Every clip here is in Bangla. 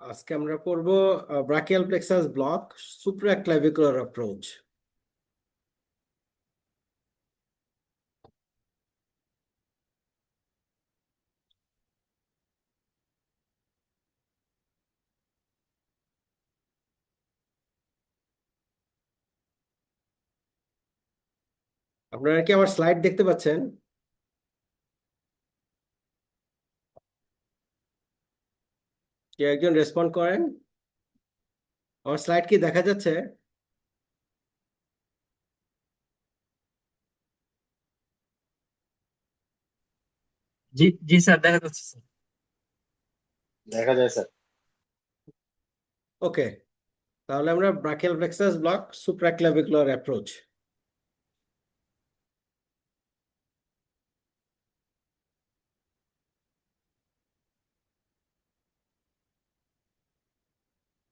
আজকে আমরা পড়বো ব্রাকিয়াল প্লেক্সাস ব্লক সুপ্রাক্লাভিকুলার অ্যাপ্রোচ। আপনারা কি আমার স্লাইড দেখতে পাচ্ছেন? কেউ একজন রেসপন্ড করেন। আমার স্লাইড কি দেখা যাচ্ছে? জি জি স্যার, দেখা যাচ্ছে স্যার। দেখা যায় স্যার। ওকে, তাহলে আমরা ব্রাকিয়াল প্লেক্সাস ব্লক সুপ্রাক্লাভিকুলার অ্যাপ্রোচ।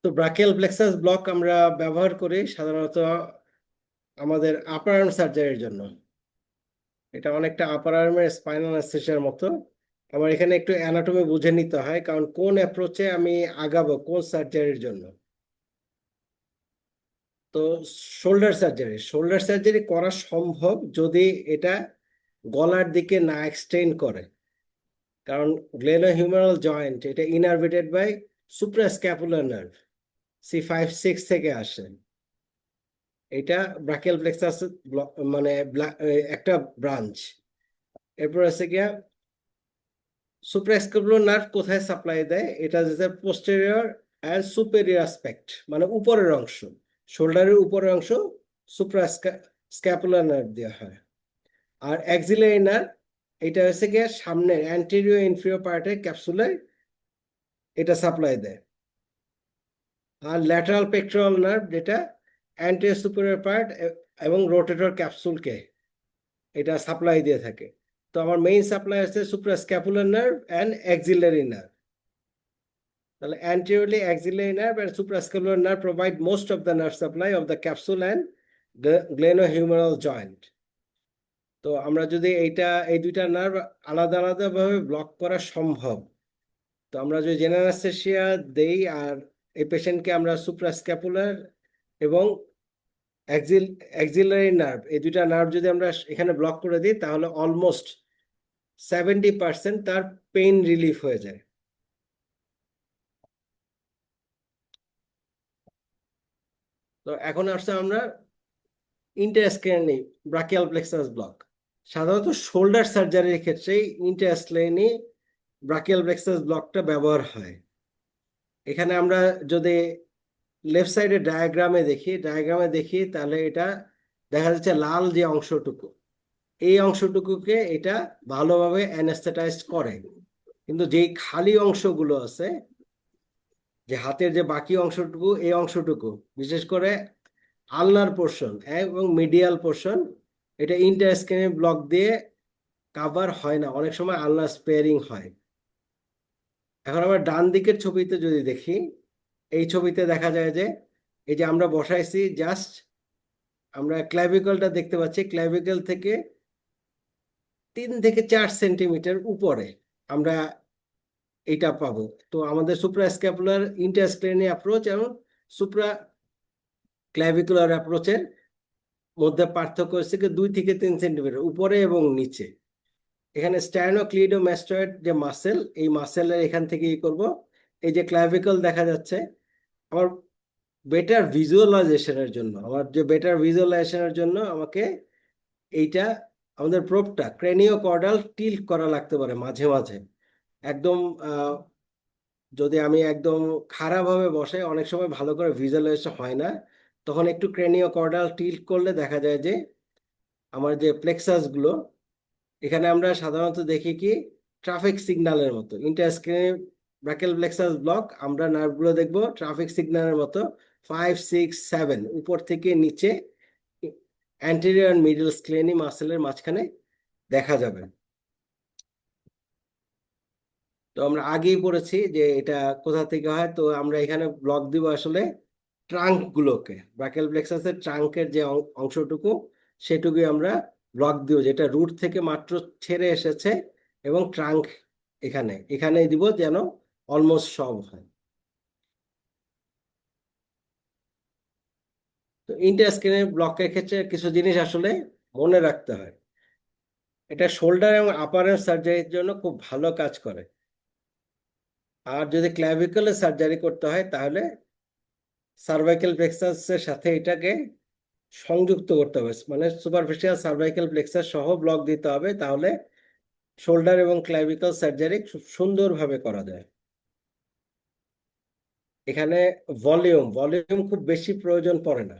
তো ব্রাকিয়াল প্লেক্সাস ব্লক আমরা ব্যবহার করি সাধারণত আমাদের আপার আর্ম সার্জারির জন্য। এটা অনেকটা আপার আর্মের স্পাইনাল অ্যানেস্থেসিয়ার মতো। আমার এখানে একটু অ্যানাটমি বুঝে নিতে হয়, কারণ কোন অ্যাপ্রোচে আমি আগাবো কোন সার্জারির জন্য। তো শোল্ডার সার্জারি করা সম্ভব যদি এটা গলার দিকে না এক্সটেন্ড করে, কারণ গ্লেনোহিউমেরাল জয়েন্ট এটা ইনারভেটেড বাই সুপ্রাস্ক্যাপুলার নার্ভ, C5-6 থেকে আসে। এটা ব্রাকিয়াল প্লেক্সাস মানে একটা ব্রাঞ্চ। এরপর আছে গিয়া সুপ্রাস্ক্যাপুলার নার্ভ কোথায় সাপ্লাই দেয়, এটা হচ্ছে পোস্টেরিয়র অ্যান্ড সুপেরিয়র অ্যাসপেক্ট, মানে উপরের অংশ, শোল্ডারের উপরের অংশ সুপ্রাস্ক্যাপুলার নার্ভ দেওয়া হয়। আর অ্যাক্সিলারি নার্ভ এটা হচ্ছে গিয়ে সামনের অ্যান্টেরিয়র ইনফিরিয়র পার্টের ক্যাপসুলে এটা সাপ্লাই দেয়। আর ল্যাটারাল পেক্টোরাল নার্ভ যেটা অ্যান্টেরিয়র সুপিরিয়র পার্ট এবং রোটেটর ক্যাপসুলকে এটা সাপ্লাই দিয়ে থাকে। তো আমার মেইন সাপ্লাই আছে সুপ্রাস্ক্যাপুলার নার্ভ অ্যান্ড অ্যাক্সিলারি নার্ভ। তাহলে anteriorly axillary nerve and suprascapular nerve provide most of the nerve supply of the capsule and the glenohumeral joint. তো আমরা যদি এই দুইটা নার্ভ আলাদা আলাদা ভাবে ব্লক করা সম্ভব, তো আমরা যদি জেনারেল অ্যানেস্থেসিয়া দেই আর এই পেশেন্টকে আমরা সুপ্রাস্ক্যাপুলার এবং অ্যাক্সিলারি নার্ভ এই দুইটা নার্ভ যদি আমরা এখানে ব্লক করে দিই, তাহলে অলমোস্ট 70% তার পেইন রিলিফ হয়ে যায়। তো এখন আসছে আমরা ইন্টারস্ক্লেনি ব্রাকিয়াল প্লেক্সাস ব্লক। সাধারণত শোল্ডার সার্জারির ক্ষেত্রে ইন্টারস্ক্লেনি ব্রাকিয়াল প্লেক্সাস ব্লকটা ব্যবহার হয়। এখানে আমরা যদি লেফট সাইডে ডায়াগ্রামে দেখি তাহলে এটা দেখা যাচ্ছে লাল যে অংশটুকু, এই অংশটুকুকে এটা ভালোভাবে অ্যানেস্থেটাইজ করে। কিন্তু যেই খালি অংশগুলো আছে, যে হাতের যে বাকি অংশটুকু, এই অংশটুকু বিশেষ করে আলনার পোর্শন এবং মিডিয়াল পোর্শন, এটা ইন্টারস্ক্লেনি ব্লক দিয়ে কাভার হয় না, অনেক সময় আলনা স্পেয়ারিং হয়। এখন আমরা ডান দিকের ছবিতে যদি দেখি, এই ছবিতে দেখা যায় যে এই যে আমরা বসাইছি, জাস্ট আমরা ক্ল্যাভিকলটা দেখতে পাচ্ছি, ক্ল্যাভিকল থেকে 3 থেকে 4 সেন্টিমিটার উপরে আমরা এটা পাবো। তো আমাদের সুপ্রাস্ক্যাপুলার ইন্টারস্ক্লেনি অ্যাপ্রোচ এবং সুপ্রা ক্ল্যাভিকুলার অ্যাপ্রোচের মধ্যে পার্থক্য হচ্ছে কি 2 থেকে 3 সেন্টিমিটার উপরে এবং নিচে। এখানে স্টার্নোক্লিডোমাস্টয়েড যে মাসেল, এই মাসেলের এখান থেকে করব। এই যে ক্ল্যাভিকল দেখা যাচ্ছে, আমার বেটার ভিজুয়ালাইজেশনের জন্য আমাকে এইটা আমাদের প্রোবটা ক্রেনিও কর্ডাল টিল্ট করা লাগতে পারে মাঝে মাঝে। একদম যদি আমি একদম খারাপভাবে বসে অনেক সময় ভালো করে ভিজুয়ালাইজেশন হয় না, তখন একটু ক্রেনিও কর্ডাল টিল্ট করলে দেখা যায় যে আমার যে প্লেক্সাস গুলো, এখানে আমরা সাধারণত দেখি কি ট্রাফিক সিগন্যালের মতো। ইন্টারস্ক্লেনি ব্রাকিয়াল প্লেক্সাস ব্লক আমরা নার্ভগুলো দেখবো ট্রাফিক সিগন্যালের মতো 5, 6, 7 উপর থেকে নিচে অ্যান্টেরিয়র অ্যান্ড মিডল স্ক্লেনি মাসেলের মাঝখানে দেখা যাবে। তো আমরা আগেই পড়েছি যে এটা কোথা থেকে হয়। তো আমরা এখানে ব্লক দিব আসলে ট্রাঙ্ক গুলোকে, ব্রাকিয়াল প্লেক্সাসের ট্রাঙ্কের যে অংশটুকু, সেটুকুই আমরা ব্লক দিব, যেটা রুট থেকে মাত্র ছেড়ে এসেছে, এবং ট্রাঙ্ক এখানে দিব যেন অলমোস্ট সব হয়। তো ইন্টারস্ক্রিনের ব্লকের ক্ষেত্রে কিছু জিনিস আসলে মনে রাখতে হয়। এটা শোল্ডার এবং আপার সার্জারির জন্য খুব ভালো কাজ করে। আর যদি ক্ল্যাভিকলে সার্জারি করতে হয় তাহলে সার্ভাইকাল প্লেক্সাসের সাথে এটাকে সংযুক্ত করতে হবে, মানে সুপারফিশিয়াল সার্ভাইকাল প্লেক্সাস সহ ব্লক দিতে হবে, তাহলে শোল্ডার এবং ক্ল্যাভিকল সার্জারি খুব সুন্দরভাবে করা যায়। এখানে ভলিউম খুব বেশি প্রয়োজন পড়ে না।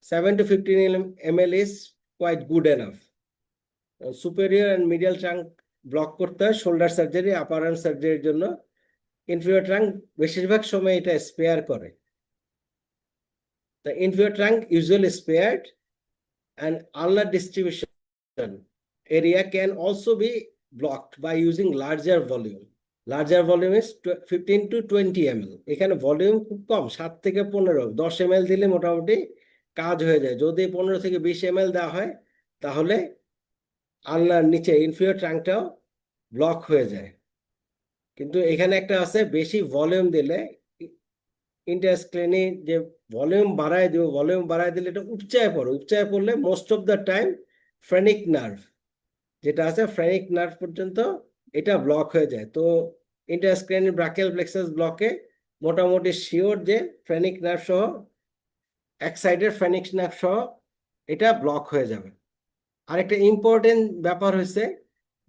7 to 15 ml is quite good enough. Superior and medial trunk block করতে হয় শোল্ডার সার্জারি, আপার আর্ম সার্জারির জন্য। ইনফিরিয়র ট্রাঙ্ক বেশিরভাগ সময় এটা স্পেয়ার করে। The inferior trunk usually spared, and ulnar distribution area can also be blocked by using larger volume. Larger volume is 15 to 20 ml. এখানে ভলিউম খুব কম, 7 থেকে 15, 10 ml দিলে মোটামুটি কাজ হয়ে যায়। যদি 15 থেকে 20 ml দেওয়া হয় তাহলে আলনার নিচে ইনফিরিয়র ট্রাঙ্কটাও ব্লক হয়ে যায়। কিন্তু এখানে একটা আছে, বেশি ভলিউম দিলে ইন্টারস্ক্লেনি যে ভলিউম বাড়ায় দিলে এটা উপচায় পড়ে। উপচায় পড়লে most of the time phrenic nerve যেটা আছে, ফ্রেনিক নার্ভ পর্যন্ত এটা ব্লক হয়ে যায়। তো ইন্টারস্ক্লেনি ব্রাকিয়াল প্লেক্সাস ব্লকে মোটামুটি শিওর যে ফ্রেনিক নার্ভ সহ, এক সাইডের ফ্রেনিক নার্ভ সহ এটা ব্লক হয়ে যাবে। আরেকটা ইম্পর্টেন্ট ব্যাপার হয়েছে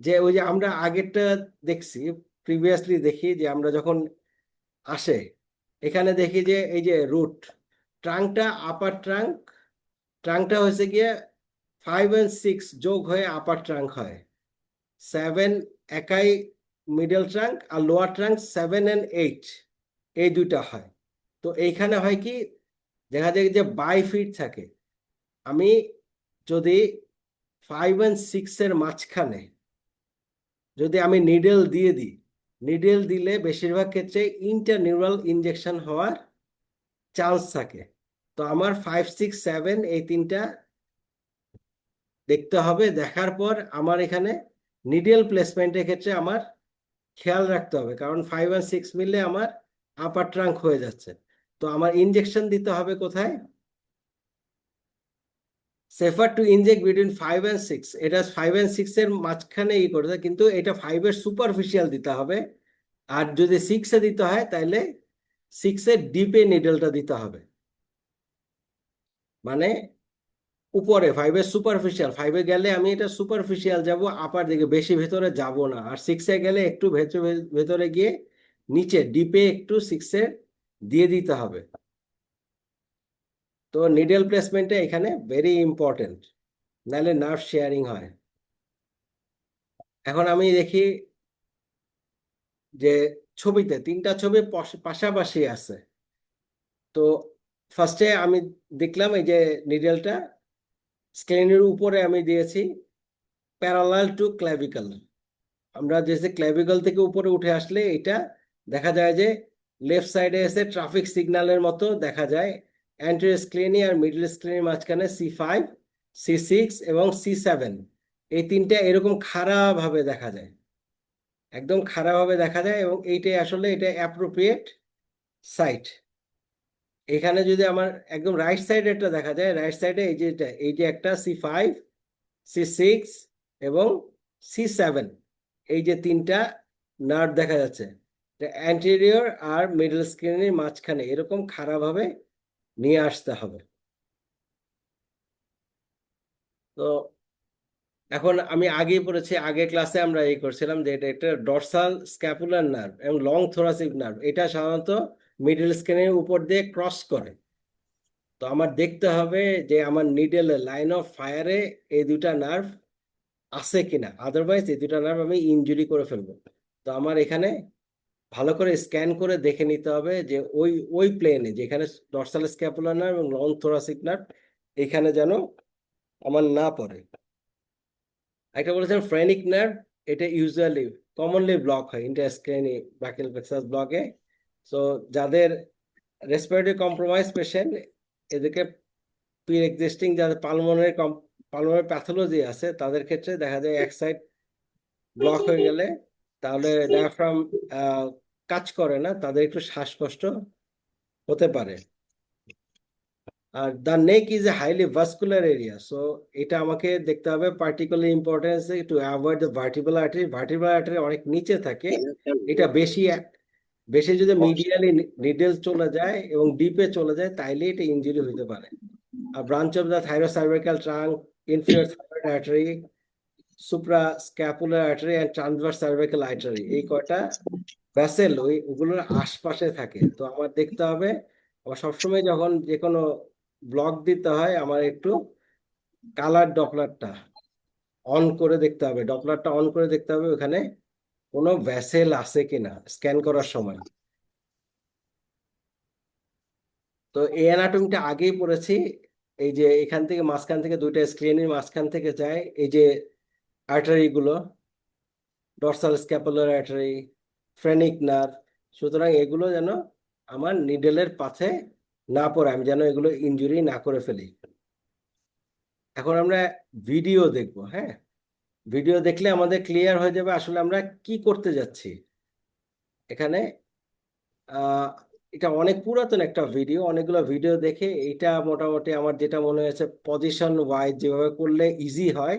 যে ওই যে আমরা আগেরটা দেখছি, প্রিভিয়াসলি দেখি যে আমরা যখন আসে এখানে দেখি যে এই যে রুট ট্রাঙ্কটা, আপার ট্রাঙ্কটা হয়েছে গিয়ে 5 and 6 যোগ হয়ে আপার ট্রাঙ্ক হয়। 7 একাই মিডল ট্রাঙ্ক, আর লোয়ার ট্রাঙ্ক 7 and 8 এই দুইটা হয়। তো এইখানে হয় কি, দেখা যায় যে বাই ফিট থাকে। আমি যদি 5 and 6 এর মাঝখানে যদি আমি নিডেল দিয়ে দিই, নিডেল দিলে বেশিরভাগ ক্ষেত্রে ইন্টারনিউরাল ইনজেকশন হওয়ার চান্স থাকে। তো আমার 5, 6, 7 এই তিনটা দেখতে হবে। দেখার পর আমার এখানে নিডেল প্লেসমেন্টের ক্ষেত্রে আমার খেয়াল রাখতে হবে, কারণ 5 and 6 মিললে আমার আপার ট্রাঙ্ক হয়ে যাচ্ছে। তো আমার ইনজেকশন দিতে হবে কোথায়? Safer to inject between 5 and 6। এটা 5 and 6 এর মাঝখানে করতে, কিন্তু এটা 5 এর সুপারফিশিয়াল দিতে হবে। আর যদি 6 এ দিতে হয় তাহলে 6 এর ডিপে নিডলটা দিতে হবে। মানে উপরে 5 এর সুপারফিশিয়াল, 5 এ গেলে আমি এটা সুপারফিশিয়াল যাব, আপার দিকে বেশি ভেতরে যাব না। আর 6 এ গেলে একটু ভেতরে গিয়ে নিচে ডিপে একটু 6 এর দিয়ে দিতে হবে। তো নিডল প্লেসমেন্টটা এখানে ভেরি ইম্পর্টেন্ট, নাহলে নার্ভ শেয়ারিং হয়। এখন আমি দেখি যে ছবিতে 3টা ছবি পাশাপাশি আছে। তো ফার্স্টে আমি দেখলাম এই যে নিডলটা স্ক্লেনের উপরে আমি দিয়েছি প্যারালাল টু ক্ল্যাভিকল। আমরা যে ক্ল্যাভিকল থেকে উপরে উঠে আসলে এটা দেখা যায় যে লেফট সাইডে এসে ট্রাফিক সিগন্যালের মতো দেখা যায়। অ্যান্টেরিয়র স্ক্লেনি আর মিডল স্ক্লেনির মাঝখানে C5, C6 এবং C7 এই তিনটা এরকম খাড়া ভাবে দেখা যায়, একদম খাড়া ভাবে দেখা যায়। এবং এইটাই আসলে এটা অ্যাপ্রোপ্রিয়েট সাইট। এখানে যদি আমার একদম রাইট সাইডে একটা দেখা যায়, রাইট সাইডে এই যে একটা C5, C6 এবং C7 এই যে তিনটা নার্ভ দেখা যাচ্ছে, অ্যান্টেরিয়র আর মিডল স্ক্লেনির মাঝখানে এরকম খাড়া ভাবে নিয়ে আসতে হবে। তো এখন আমি আগেই পড়েছি, আগের ক্লাসে আমরা এই করছিলাম যে এটা একটা ডরসাল স্ক্যাপুলার নার্ভ এবং লং থোরাসিক নার্ভ। এটা সাধারণত মিডল স্ক্লেনের উপর দিয়ে ক্রস করে। তো আমার দেখতে হবে যে আমার নিডেলের লাইন অফ ফায়ারে এই দুটা নার্ভ আছে কিনা, আদারওয়াইজ এই দুটা নার্ভ আমি ইনজুরি করে ফেলবো। তো আমার এখানে ভালো করে স্ক্যান করে দেখে নিতে হবে যে ওই ওই প্লেনে যেখানে ডরসাল স্ক্যাপুলার নার্ভ এবং লং থোরাসিক নার্ভ এখানে যেন আমার না পড়ে। একটা বলেছেন ফ্রেনিক নার্ভ, এটা ইউজুয়ালি কমনলি ব্লক হয় ইন্টারস্ক্লেনি ব্রাকিয়াল প্লেক্সাস ব্লকে। সো যাদের রেসপিরেটরি কম্প্রোমাইজ পেশেন্ট, এদেরকে প্রি এক্সিস্টিং যাদের পালমোনারি প্যাথোলজি আছে তাদের ক্ষেত্রে দেখা যায় এক সাইড ব্লক হয়ে গেলে তাহলে ডায়াফ্রাম কাজ করে না, তাদের একটু শ্বাসকষ্ট হতে পারে। Are the neck is a highly vascular area, so এটা আমাকে দেখতে হবে particular importance to avoid the vertebral artery অনেক নিচে থাকে, এটা বেশি বেশি যদি মিডিয়ালি নিডেল চলে যায় এবং ডিপে চলে যায় তাইলে এটা ইনজুরি হতে পারে। আর branch of the thyrocervical trunk, inferior thyroid artery, suprascapular artery and transverse cervical artery, এই কয়টা ভ্যাসেল ওগুলোর আশপাশে থাকে। তো আমার দেখতে হবে, আমার সবসময় যখন যে কোনো ব্লক দিতে হয় আমার একটু কালার ডপলারটা অন করে দেখতে হবে, ডপলারটা অন করে দেখতে হবে ওখানে কোনো ভ্যাসেল আছে কিনা স্ক্যান করার সময়। তো এই অ্যানাটমিটা আগেই পড়েছি, এই যে এখান থেকে মাঝখান থেকে দুইটা স্ক্রিনের মাঝখান থেকে যায় এই যে আর্টারি গুলো, dorsal scapular artery, phrenic nerve, সুতরাং এগুলো যেন আমার নিডেলের পাথে না পড়ে, আমি যেন এগুলো ইনজুরি না করে ফেলি। এখন আমরা ভিডিও দেখব, হ্যাঁ, ভিডিও দেখলে আমাদের ক্লিয়ার হয়ে যাবে আসলে আমরা কি করতে যাচ্ছি এখানে। আহ এটা অনেক পুরাতন একটা ভিডিও, অনেকগুলো ভিডিও দেখে এটা মোটামুটি আমার যেটা মনে হয়েছে পজিশন ওয়াইজ যেভাবে করলে ইজি হয়,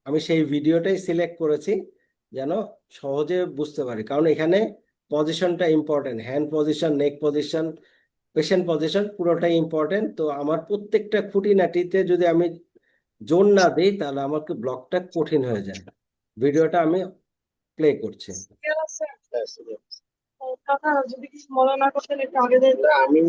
আমি সেই ভিডিওটাই সিলেক্ট করেছি যেন সহজে বুঝতে পারি, কারণ এখানে পজিশনটা ইম্পর্টেন্ট, হ্যান্ড পজিশন, নেক পজিশন, পেশেন্ট পজিশন পুরোটাই ইম্পর্টেন্ট। তো আমার প্রত্যেকটা খুঁটিনাটিতে যদি আমি জোর না দিই তাহলে আমাকে ব্লকটা কঠিন হয়ে যায়। ভিডিওটা আমি প্লে করছি। কাকা যদি কিছু মনে না করতেন একটু আগে দেন। আমি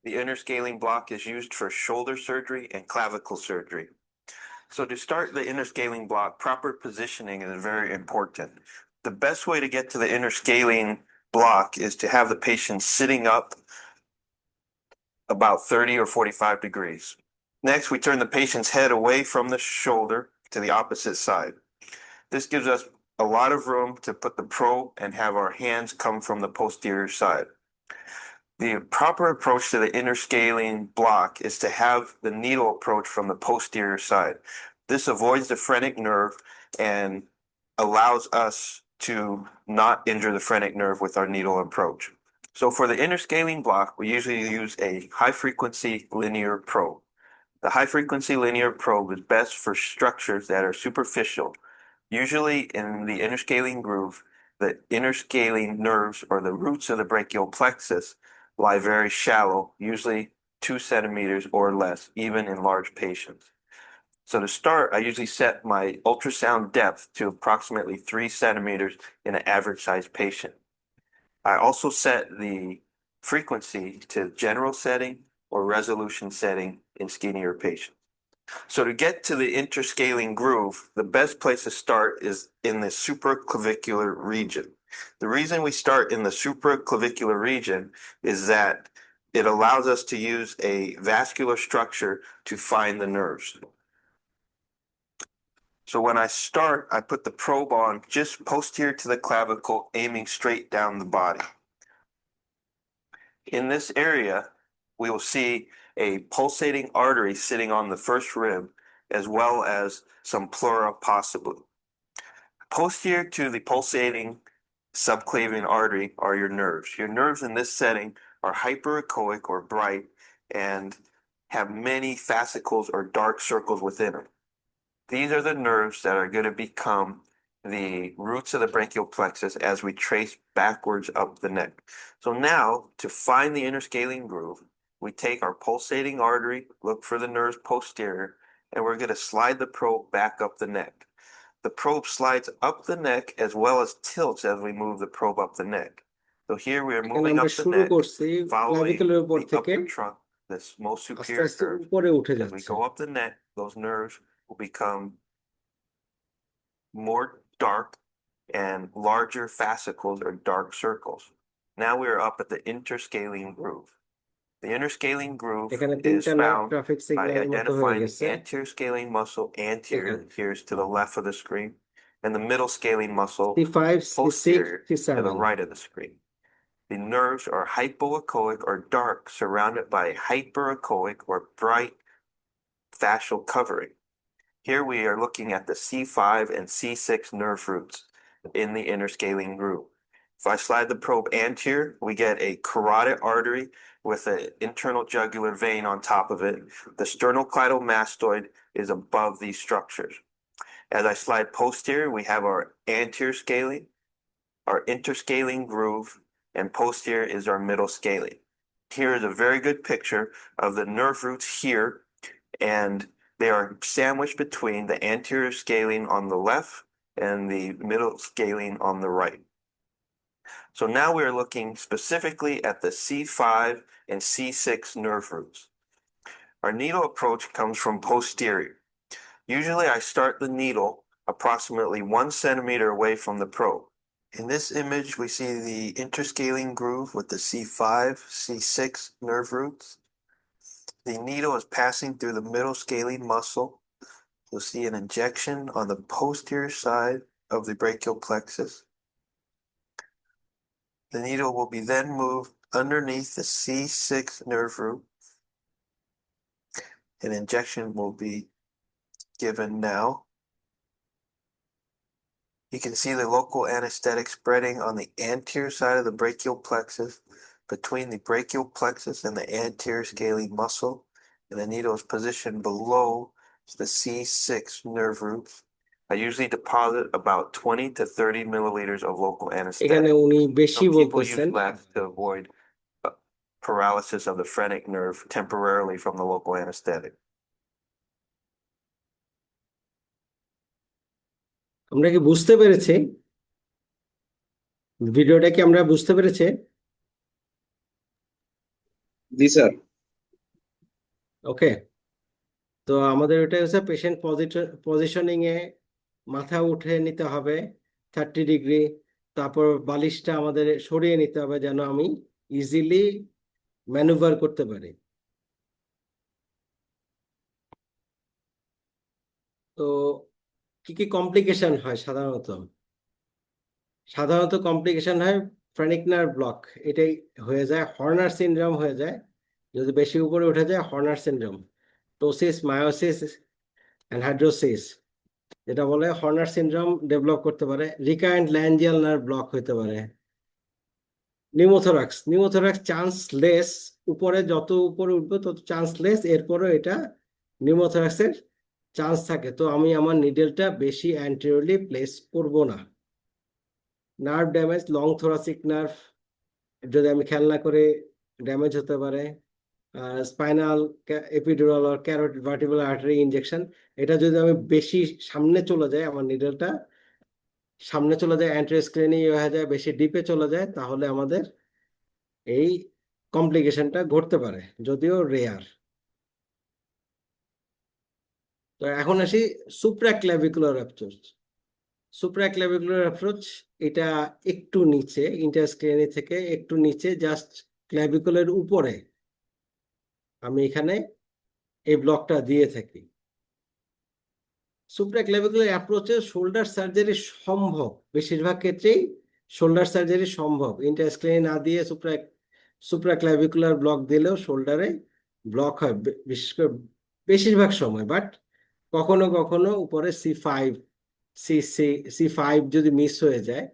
The interscaling block is used for shoulder surgery and clavicle surgery. So to start the interscaling block, proper positioning is very important. The best way to get to the interscaling block is to have the patient sitting up about 30 or 45 degrees. Next, we turn the patient's head away from the shoulder to the opposite side. This gives us a lot of room to put the probe and have our hands come from the posterior side. The proper approach to the interscaling block is to have the needle approach from the posterior side. This avoids the phrenic nerve and allows us to not injure the phrenic nerve with our needle approach. So for the interscaling block, we usually use a high-frequency linear probe. The high-frequency linear probe is best for structures that are superficial. Usually in the interscaling groove, the interscaling nerves or the roots of the brachial plexus lie very shallow, usually 2 centimeters or less, even in large patients. So to start, I usually set my ultrasound depth to approximately 3 centimeters in an average sized patient. I also set the frequency to general setting or resolution setting in skinnier patients. So to get to the interscaling groove, the best place to start is in the supraclavicular region. The reason we start in the supraclavicular region is that it allows us to use a vascular structure to find the nerves. So when I start, I put the probe on just posterior to the clavicle, aiming straight down the body. In this area, we will see a pulsating artery sitting on the first rib, as well as some pleura possibly. Posterior to the pulsating subclavian artery are your nerves. Your nerves in this setting are hyperechoic or bright and have many fascicles or dark circles within them. These are the nerves that are going to become the roots of the brachial plexus as we trace backwards up the neck. So now, to find the interscaling groove, we take our pulsating artery, look for the nerves posterior, and we're going to slide the probe back up the neck. The probe slides up the neck as well as tilts as we move the probe up the neck. So here we are এখানে moving আমরা up the শুরু neck, করছি following ক্লাভিকুলের উপর the থেকে upper trunk, this most আস্তে superior আস্তে curve. উপরে উঠে As we যাচ্ছে। go up the neck, those nerves will become more dark and larger fascicles or dark circles. Now we are up at the interscaling groove. The interscaling groove এখানে is তিনটা নার্ভ found ট্রাফিক by সিগন্যালের মতো হয়ে identifying গেছে the anterior scaling muscle anterior, এখানে। here's to the left of the screen, and the middle scalene muscle C5, C6, posterior to the C7. right of the screen. The nerves are hypoechoic or dark, surrounded by hyperechoic or bright fascial covering. Here we are looking at the C5 and C6 nerve roots in the interscalene groove. If I slide the probe anterior, we get a carotid artery with an internal jugular vein on top of it. The sternocleidomastoid is above these structures. As I slide posterior, we have our anterior scalene, our interscalene groove, and posterior is our middle scalene. Here is a very good picture of the nerve roots here, and they are sandwiched between the anterior scalene on the left and the middle scalene on the right. So now we're looking specifically at the C5 and C6 nerve roots. Our needle approach comes from posterior. Usually I start the needle approximately 1 centimeter away from the probe. In this image, we see the interscalene groove with the C5, C6 nerve roots. The needle is passing through the middle scalene muscle. You'll see an injection on the posterior side of the brachial plexus. The needle will be then moved underneath the C6 nerve root. An injection will be given now. You can see the local anesthetic spreading on the anterior side of the brachial plexus, between the brachial plexus and the anterior scalene muscle, and the needle is positioned below the C6 nerve roots. I usually deposit about 20 to 30 milliliters of local এখানে anesthetic. উনি বেশি Some people বলতেছেন। use less to avoid paralysis of the phrenic nerve temporarily from the local anesthetic. আমরা কি বুঝতে পেরেছি? ভিডিওটা কি আমরা বুঝতে পেরেছি? জি স্যার। ওকে, তো আমাদের এটা হচ্ছে পেশেন্ট পজিশনিং এ মাথা উঠে নিতে হবে 30 ডিগ্রি, তারপর বালিশটা আমাদের সরিয়ে নিতে হবে যেন আমি ইজিলি ম্যানুভার করতে পারি। তো কি কি কমপ্লিকেশন হয় সাধারণত? সাধারণত কমপ্লিকেশন হয় ফ্রেনিক নার্ভ ব্লক, এটাই হয়ে যায়, হর্নার সিনড্রোম হয়ে যায়। যদি বেশি উপরে উঠে যায় Honor syndrome, ptosis, meiosis and hidrosis, যেটা বলে হর্নার সিনড্রোম ডেভেলপ করতে পারে। রিকারেন্ট ল্যাঞ্জিয়াল নার্ভ ব্লক হতে পারে। নিউমোথোরাক্স চান্স লেস, উপরে যত উপরে উঠবে তত চান্স লেস, এরপরও এটা নিউমোথোরাক্সের চান্স থাকে। তো আমি আমার নিডেলটা বেশি অ্যান্টেরিয়রলি প্লেস করব না। Nerve damage, long thoracic nerve যদি আমি খেয়াল না করে ড্যামেজ হতে পারে। স্পাইনাল এপিডুরাল আর ক্যারোটিড ভার্টিব্রাল আর্টারি ইনজেকশন, এটা যদি আমি বেশি সামনে চলে যায়, আমার নিডেলটা সামনে চলে যায়, অ্যান্টিস্ক্লেনি হয়ে যায়, বেশি ডিপে চলে যায়, তাহলে আমাদের এই কমপ্লিকেশনটা ঘটতে পারে, যদিও রেয়ার। তো এখন আসি সুপ্রাক্লাভিকুলার অ্যাপ্রোচ। সুপ্রাক্লাভিকুলার অ্যাপ্রোচ এটা একটু নিচে, ইন্টারস্ক্লেনি থেকে একটু নিচে, জাস্ট ক্লাভিকুলের উপরে আমি এখানে এই ব্লকটা দিয়ে থাকি। সুপ্রাক্লাভিকুলার অ্যাপ্রোচে শোল্ডার সার্জারি সম্ভব, বেশিরভাগ ক্ষেত্রেই শোল্ডার সার্জারি সম্ভব। ইন্টারস্ক্লেনি না দিয়ে সুপ্রাক্লাভিকুলার ব্লক দিলেও শোল্ডারে ব্লক হয় বিশেষ করে বেশিরভাগ সময়। বাট কখনো কখনো উপরে C5 যদি মিস হয়ে যায়,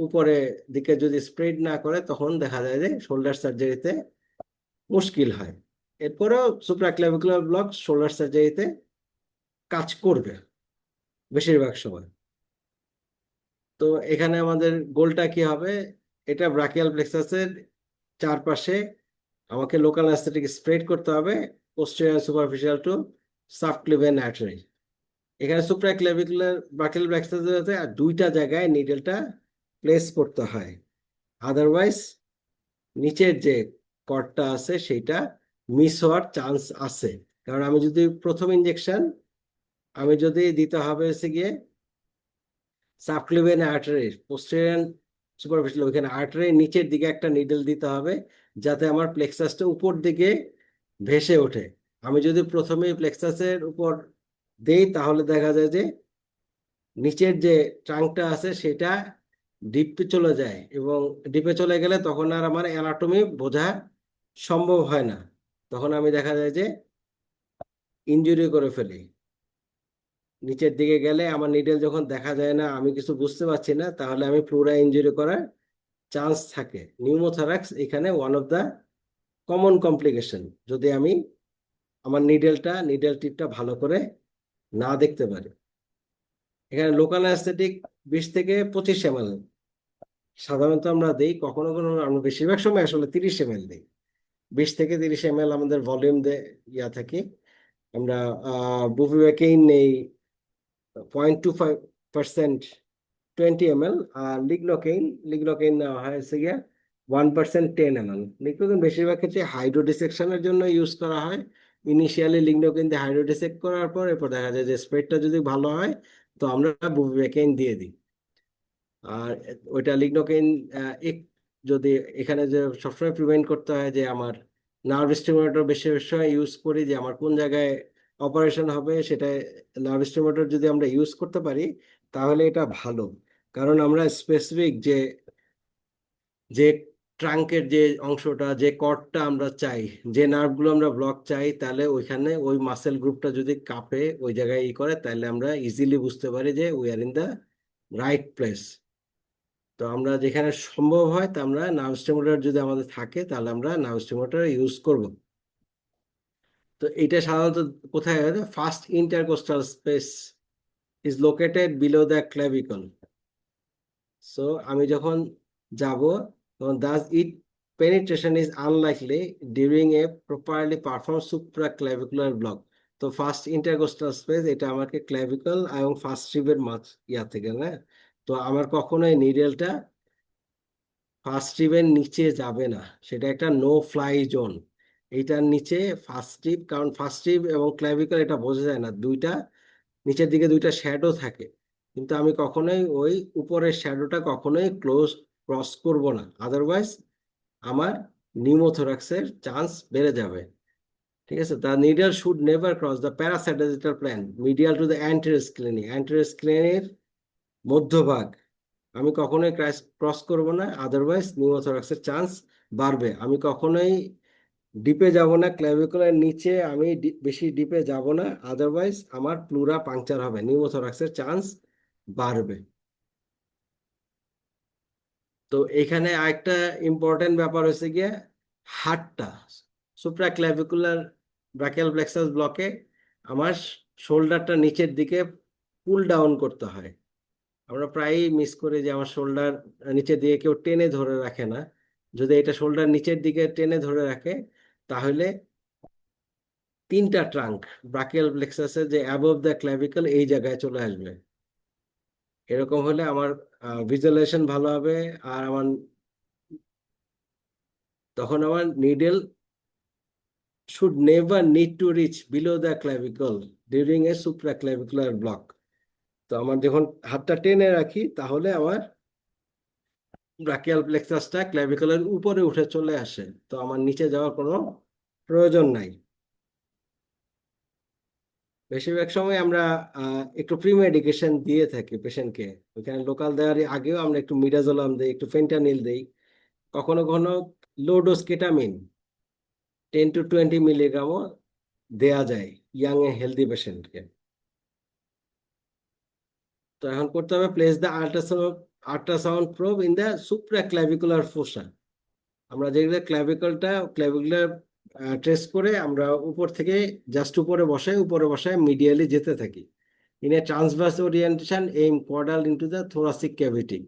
উপরে দিকে যদি স্প্রেড না করে, তখন দেখা যায় যে শোল্ডার সার্জারিতে মুশকিল হয়। এরপরেও সুপ্রাক্লাভিকুলার ব্লক শোল্ডার সার্জারিতে কাজ করবে বেশিরভাগ সময়। তো এখানে আমাদের গোলটা কি হবে? এটা ব্রাকিয়াল প্লেক্সাসের চারপাশে আমাকে লোকাল অ্যানেস্থেটিক স্প্রেড করতে হবে, পোস্টেরিয়র সুপারফিশিয়াল টু সাবক্লিভেন আর্টারি। এখানে সুপ্রাক্লাভিকুলার ব্রাকিয়াল প্লেক্সাসে আর দুইটা জায়গায় নিডেলটা প্লেস করতে হয়, আদারওয়াইজ নিচের যে কর্ডটা আছে সেটা মিস হওয়ার চান্স আছে। কারণ আমি যদি প্রথম ইনজেকশন আমি যদি দিতে হবে হচ্ছে গিয়ে সাবক্লিভেন আর্টারির পোস্টেরিয়র সুপারফিশিয়াল, ওইখানে আর্টারির নিচের দিকে একটা নিডল দিতে হবে যাতে আমার প্লেক্সাসটা উপর দিকে ভেসে ওঠে। আমি যদি প্রথমে প্লেক্সাসের উপর দেই তাহলে দেখা যায় যে নিচের যে ট্রাঙ্কটা আছে সেটা ডিপে চলে যায়, এবং ডিপে চলে গেলে তখন আর আমার অ্যানাটমি বোঝা সম্ভব হয় না, তখন আমি দেখা যায় যে ইনজুরি করে ফেলি। নিচের দিকে গেলে আমার নিডেল যখন দেখা যায় না, আমি কিছু বুঝতে পারছি না, তাহলে আমি প্লুরা ইনজুরি করার চান্স থাকে। নিউমোথরাক্স এখানে one of the common complication, যদি আমি আমার নিডেল টিপটা ভালো করে না দেখতে পারি। এখানে লোকাল অ্যানেস্থেটিক 20 থেকে 25 ml সাধারণত আমরা দিই, কখনো কখনো আমরা বেশিরভাগ সময় আসলে 30 ml দিই। 20 থেকে 30 ml আমাদের ভলিউম ইয়া থাকে। আমরা বুপিভাকেইন নেই 0.25%, 20 ml, আর লিগনোকেইন নেওয়া হয় হচ্ছে গিয়া 1%, 10 ml। লিগনোকেইন বেশিরভাগ ক্ষেত্রে হাইড্রোডিসেকশনের জন্য ইউজ করা হয়। ইনিশিয়ালি লিগনোকেইন দিয়ে হাইড্রোডিসেক্ট করার পর এরপর দেখা যায় যে স্প্রেডটা যদি ভালো হয় তো আমরা বুপিভাকেইন দিয়ে দিই। আর ওইটা লিগনোকেইন যদি এখানে যে সবসময় প্রিভেন্ট করতে হয় যে আমার নার্ভ স্টিমুলেটর বেশি বেশি ইউজ করি, যে আমার কোন জায়গায় অপারেশন হবে সেটা নার্ভ স্টিমুলেটর যদি আমরা ইউজ করতে পারি তাহলে এটা ভালো। কারণ আমরা স্পেসিফিক যে ট্রাঙ্কের যে অংশটা, যে কর্ডটা আমরা চাই, যে নার্ভগুলো আমরা ব্লক চাই, তাহলে ওইখানে ওই মাসেল গ্রুপটা যদি কাঁপে ওই জায়গায় করে, তাহলে আমরা ইজিলি বুঝতে পারি যে we are in the right place. তো আমরা যেখানে সম্ভব হয় তা আমরা নার্ভ স্টিমুলেটর যদি আমাদের থাকে তাহলে আমরা নার্ভ স্টিমুলেটর ইউজ করব। তো এটা সাধারণত কোথায় হয়? First intercostal space is located below the clavicle. So আমি যখন যাব তখন thus it penetration is unlikely during a properly perform supraclavicular block. তো ফার্স্ট ইন্টারকোস্টাল স্পেস এটা আমাকে ক্লেভিকল এবং ফার্স্ট রিবের মাঝ ইয়া থেকে না, তো আমার কখনোই নিডেলটা ফার্স্ট রিবের নিচে যাবে না, সেটা একটা নো ফ্লাই জোন। এইটার নিচে ফার্স্ট রিব, কারণ ফার্স্ট রিব এবং ক্ল্যাভিকল এটা বোঝা যায় না, দুইটা নিচের দিকে দুইটা শ্যাডো থাকে, কিন্তু আমি কখনোই ওই উপরের শ্যাডোটা কখনোই ক্রস করব না, আদারওয়াইজ আমার নিউমোথোরাক্সের চান্স বেড়ে যাবে। ঠিক আছে, the needle should never cross the parasagittal plane medial to the anterior scalene মধ্যভাগ আমি কখনোই ক্রস করব না, আদারওয়াইজ নিউমোথোরাক্সের চান্স বাড়বে। আমি কখনোই ডিপে যাব না, ক্ল্যাভিকুলার নিচে আমি বেশি ডিপে যাব না, আদারওয়াইজ আমার প্লুরা পাংচার হবে, নিউমোথোরাক্সের চান্স বাড়বে। তো এখানে আরেকটা ইম্পর্টেন্ট ব্যাপার হচ্ছে গিয়ে হাতটা সুপ্রাক্ল্যাভিকুলার ব্রাকিয়াল প্লেক্সাস ব্লকে আমার শোল্ডারটা নিচের দিকে পুল ডাউন করতে হয়। আমরা প্রায়ই মিস করি যে আমার শোল্ডার নিচের দিকে কেউ টেনে ধরে রাখে না। যদি এটা শোল্ডার নিচের দিকে টেনে ধরে রাখে তাহলে 3টা ট্রাঙ্ক ব্রাকিয়াল প্লেক্সাসের যে অ্যাবভ দ্য ক্ল্যাভিকল এই জায়গায় চলে আসবে। এরকম হলে আমার ভিজুয়ালাইজেশন ভালো হবে, আর তখন আমার needle should never need to reach below the clavicle during a supraclavicular block. তো আমার যখন হাতটা টেনে রাখি তাহলে আমার ব্রাকিয়াল প্লেক্সাসটা ক্ল্যাভিকলের উপরে উঠে চলে আসে, তো আমার নিচে যাওয়ার কোনো প্রয়োজন নাই। বেশিরভাগ সময় আমরা একটু প্রি মেডিকেশন দিয়ে থাকি পেশেন্টকে, ওইখানে লোকাল দেওয়ার আগেও আমরা একটু মিডাজোলাম দিই, একটু ফেন্টানিল দিই, কখনো কখনো লো ডোজ কেটামিন 10 to 20 মিলিগ্রামও দেয়া যায় ইয়াং এ হেলদি পেশেন্টকে। তো এখন করতে হবে place the ultrasound probe in the supraclavicular ফোসা। আমরা যেগুলো ক্ল্যাভিকুলার ট্রেস করে আমরা উপর থেকে জাস্ট উপরে বসায় মিডিয়ালি যেতে থাকি। In a transverse orientation aim caudal into the thoracic cavity,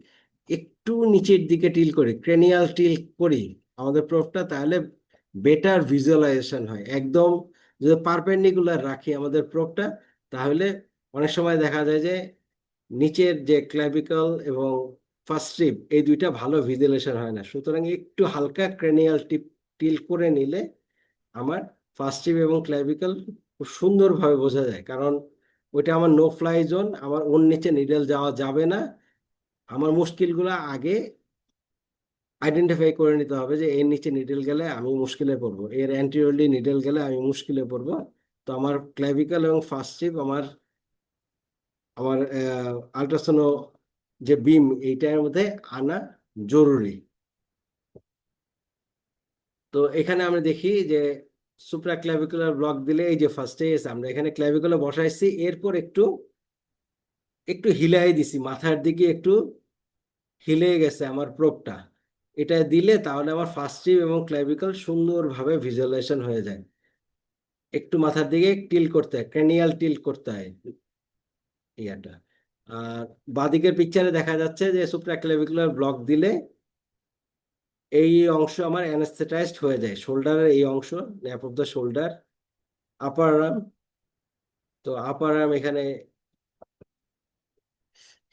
একটু নিচের দিকে টিল করি, ক্রেনিয়াল টিল করি আমাদের প্রোবটা, তাহলে বেটার ভিজুয়ালাইজেশন হয়। একদম যদি পারপেন্ডিকুলার রাখি আমাদের প্রোবটা তাহলে অনেক সময় দেখা যায় যে নিচের যে ক্ল্যাভিকল এবং ফার্স্ট রিব এই দুইটা ভালো ভিজুয়ালাইজেশন হয় না। সুতরাং একটু হালকা ক্রেনিয়াল টিল করে নিলে আমার ফার্স্ট রিব এবং ক্ল্যাভিকল খুব সুন্দরভাবে বোঝা যায়, কারণ ওইটা আমার নো ফ্লাই জোন, আমার ওর নিচে নিডেল যাওয়া যাবে না। আমার মুশকিলগুলো আগে আইডেন্টিফাই করে নিতে হবে যে এর নিচে নিডেল গেলে আমি মুশকিলে পড়বো, এর অ্যান্টিরিয়রলি নিডেল গেলে আমি মুশকিলে পড়বো। তো আমার ক্ল্যাভিকল এবং ফার্স্ট রিব আমার আমার আল্ট্রাসোনো যে বিম এইটার মধ্যে আনা জরুরি। তো এখানে আমরা দেখি যে সুপ্রাক্লাভিকুলার ব্লক দিলে এই যে ফার্স্টে আমরা এখানে ক্লাভিকুলার বসাইছি, এরপর একটু একটু হিলাই দিছি, মাথার দিকে একটু হিলে গেছে আমার প্রোবটা। এটা দিলে তাহলে আমার ফার্স্ট টিপ এবং ক্লাভিকল সুন্দরভাবে ভিজুয়ালাইজেশন হয়ে যায়। একটু মাথার দিকে টিল করতে হয়, ক্র্যানিয়াল টিল করতে হয় ইয়াটা। আর বাঁদিকের পিকচারে দেখা যাচ্ছে যে সুপ্রাক্লাভিকুলার ব্লক দিলে এই অংশ আমার অ্যানেস্থেটাইজড হয়ে যায়, শোল্ডারের এই অংশ, nap of the shoulder, upper arm. তো আপার আর্ম এখানে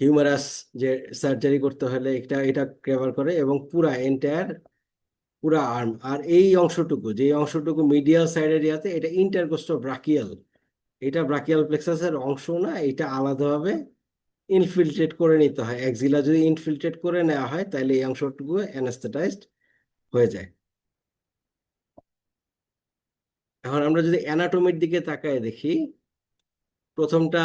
হিউমারাস যে সার্জারি করতে হলে এটা এটা কভার করে, এবং পুরা এন্টায়ার পুরা আর্ম। আর এই অংশটুকু, যে অংশটুকু মিডিয়াল সাইডের ইয়াতে, এটা ইন্টারকোস্টাল ব্রাকিয়াল, এটা ব্রাকিয়াল প্লেক্সাসের অংশ না, এটা আলাদাভাবে ইনফিলট্রেট করে নিতে হয়। এক্সিলা যদি ইনফিলট্রেট করে নেওয়া হয় তাহলে এই অংশটুকু অ্যানাস্থেটাইজড হয়ে যায়। এখন আমরা যদি অ্যানাটমির দিকে তাকায় দেখি, প্রথমটা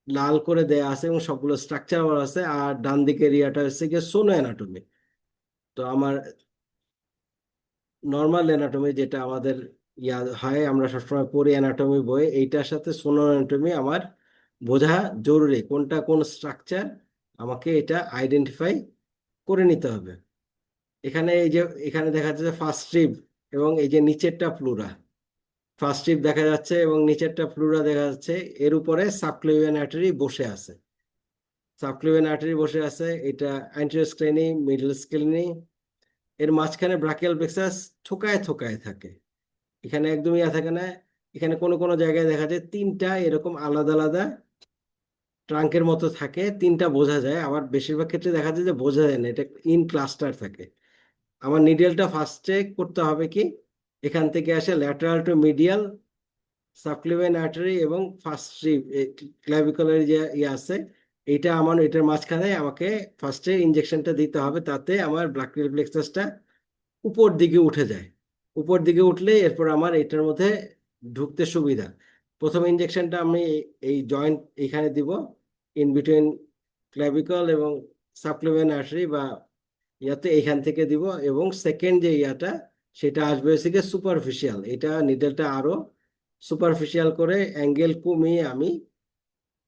লাল করে দেয়া আছে এবং সবগুলো স্ট্রাকচার আছে, আর ডান দিকের এরিয়াটা হচ্ছে গিয়ে সোনো অ্যানাটমি। তো আমার নর্মাল অ্যানাটমি যেটা আমাদের ইয়া হয়, আমরা সবসময় পড়ি অ্যানাটমি বই, এইটার সাথে সোনো অ্যানাটমি আমার বোঝা জরুরি, কোনটা কোন স্ট্রাকচার আমাকে এটা আইডেন্টিফাই করে নিতে হবে। এখানে এই যে এখানে দেখা যাচ্ছে ফার্স্ট স্ট্রিপ এবং এই যে নিচেরটা প্লুরা, ফার্স্ট স্ট্রিপ দেখা যাচ্ছে এবং নিচেরটা প্লুরা দেখা যাচ্ছে, এর উপরে সাবক্লেভিয়ান আর্টারি বসে আছে। সাবক্লেভিয়ান আর্টারি বসে আছে, এটা অ্যান্টেরিয়র স্ক্লেনি, মিডল স্ক্লেনি, এর মাঝখানে ব্রাকিয়াল প্লেক্সাস থোকায় থোকায় থাকে। এখানে একদমই থাকে না, এখানে কোনো কোনো জায়গায় দেখা যায় তিনটা এরকম আলাদা আলাদা ট্রাঙ্কের মতো থাকে, তিনটা বোঝা যায়, আবার বেশিরভাগ ক্ষেত্রে দেখা যায় যে বোঝা যায় না, এটা ইন ক্লাস্টার থাকে। আমার নিডেলটা ফার্স্টে করতে হবে কি, এখান থেকে আসে lateral to medial subclavian artery এবং ফার্স্ট ক্লাভিকুলার যে ইয়ে আছে, এটা আমার এটার মাঝখানে আমাকে ফার্স্টে ইনজেকশনটা দিতে হবে, তাতে আমার ব্রাকিয়াল প্লেক্সাসটা উপর দিকে উঠে যায়। উপর দিকে উঠলে এরপর আমার এটার মধ্যে ঢুকতে সুবিধা। প্রথম ইনজেকশনটা আমি এই জয়েন্ট এখানে দিব, ইন বিটুইন ক্লাভিকল এবং সাবক্লেভিয়ান আর্টারি বা ইয়াতে, এইখান থেকে দিব। এবং সেকেন্ড যে ইয়াটা, সেটা আসবে হচ্ছে সুপারফিশিয়াল, এটা নিডেলটা আরো সুপারফিশিয়াল করে অ্যাঙ্গেল কমিয়ে আমি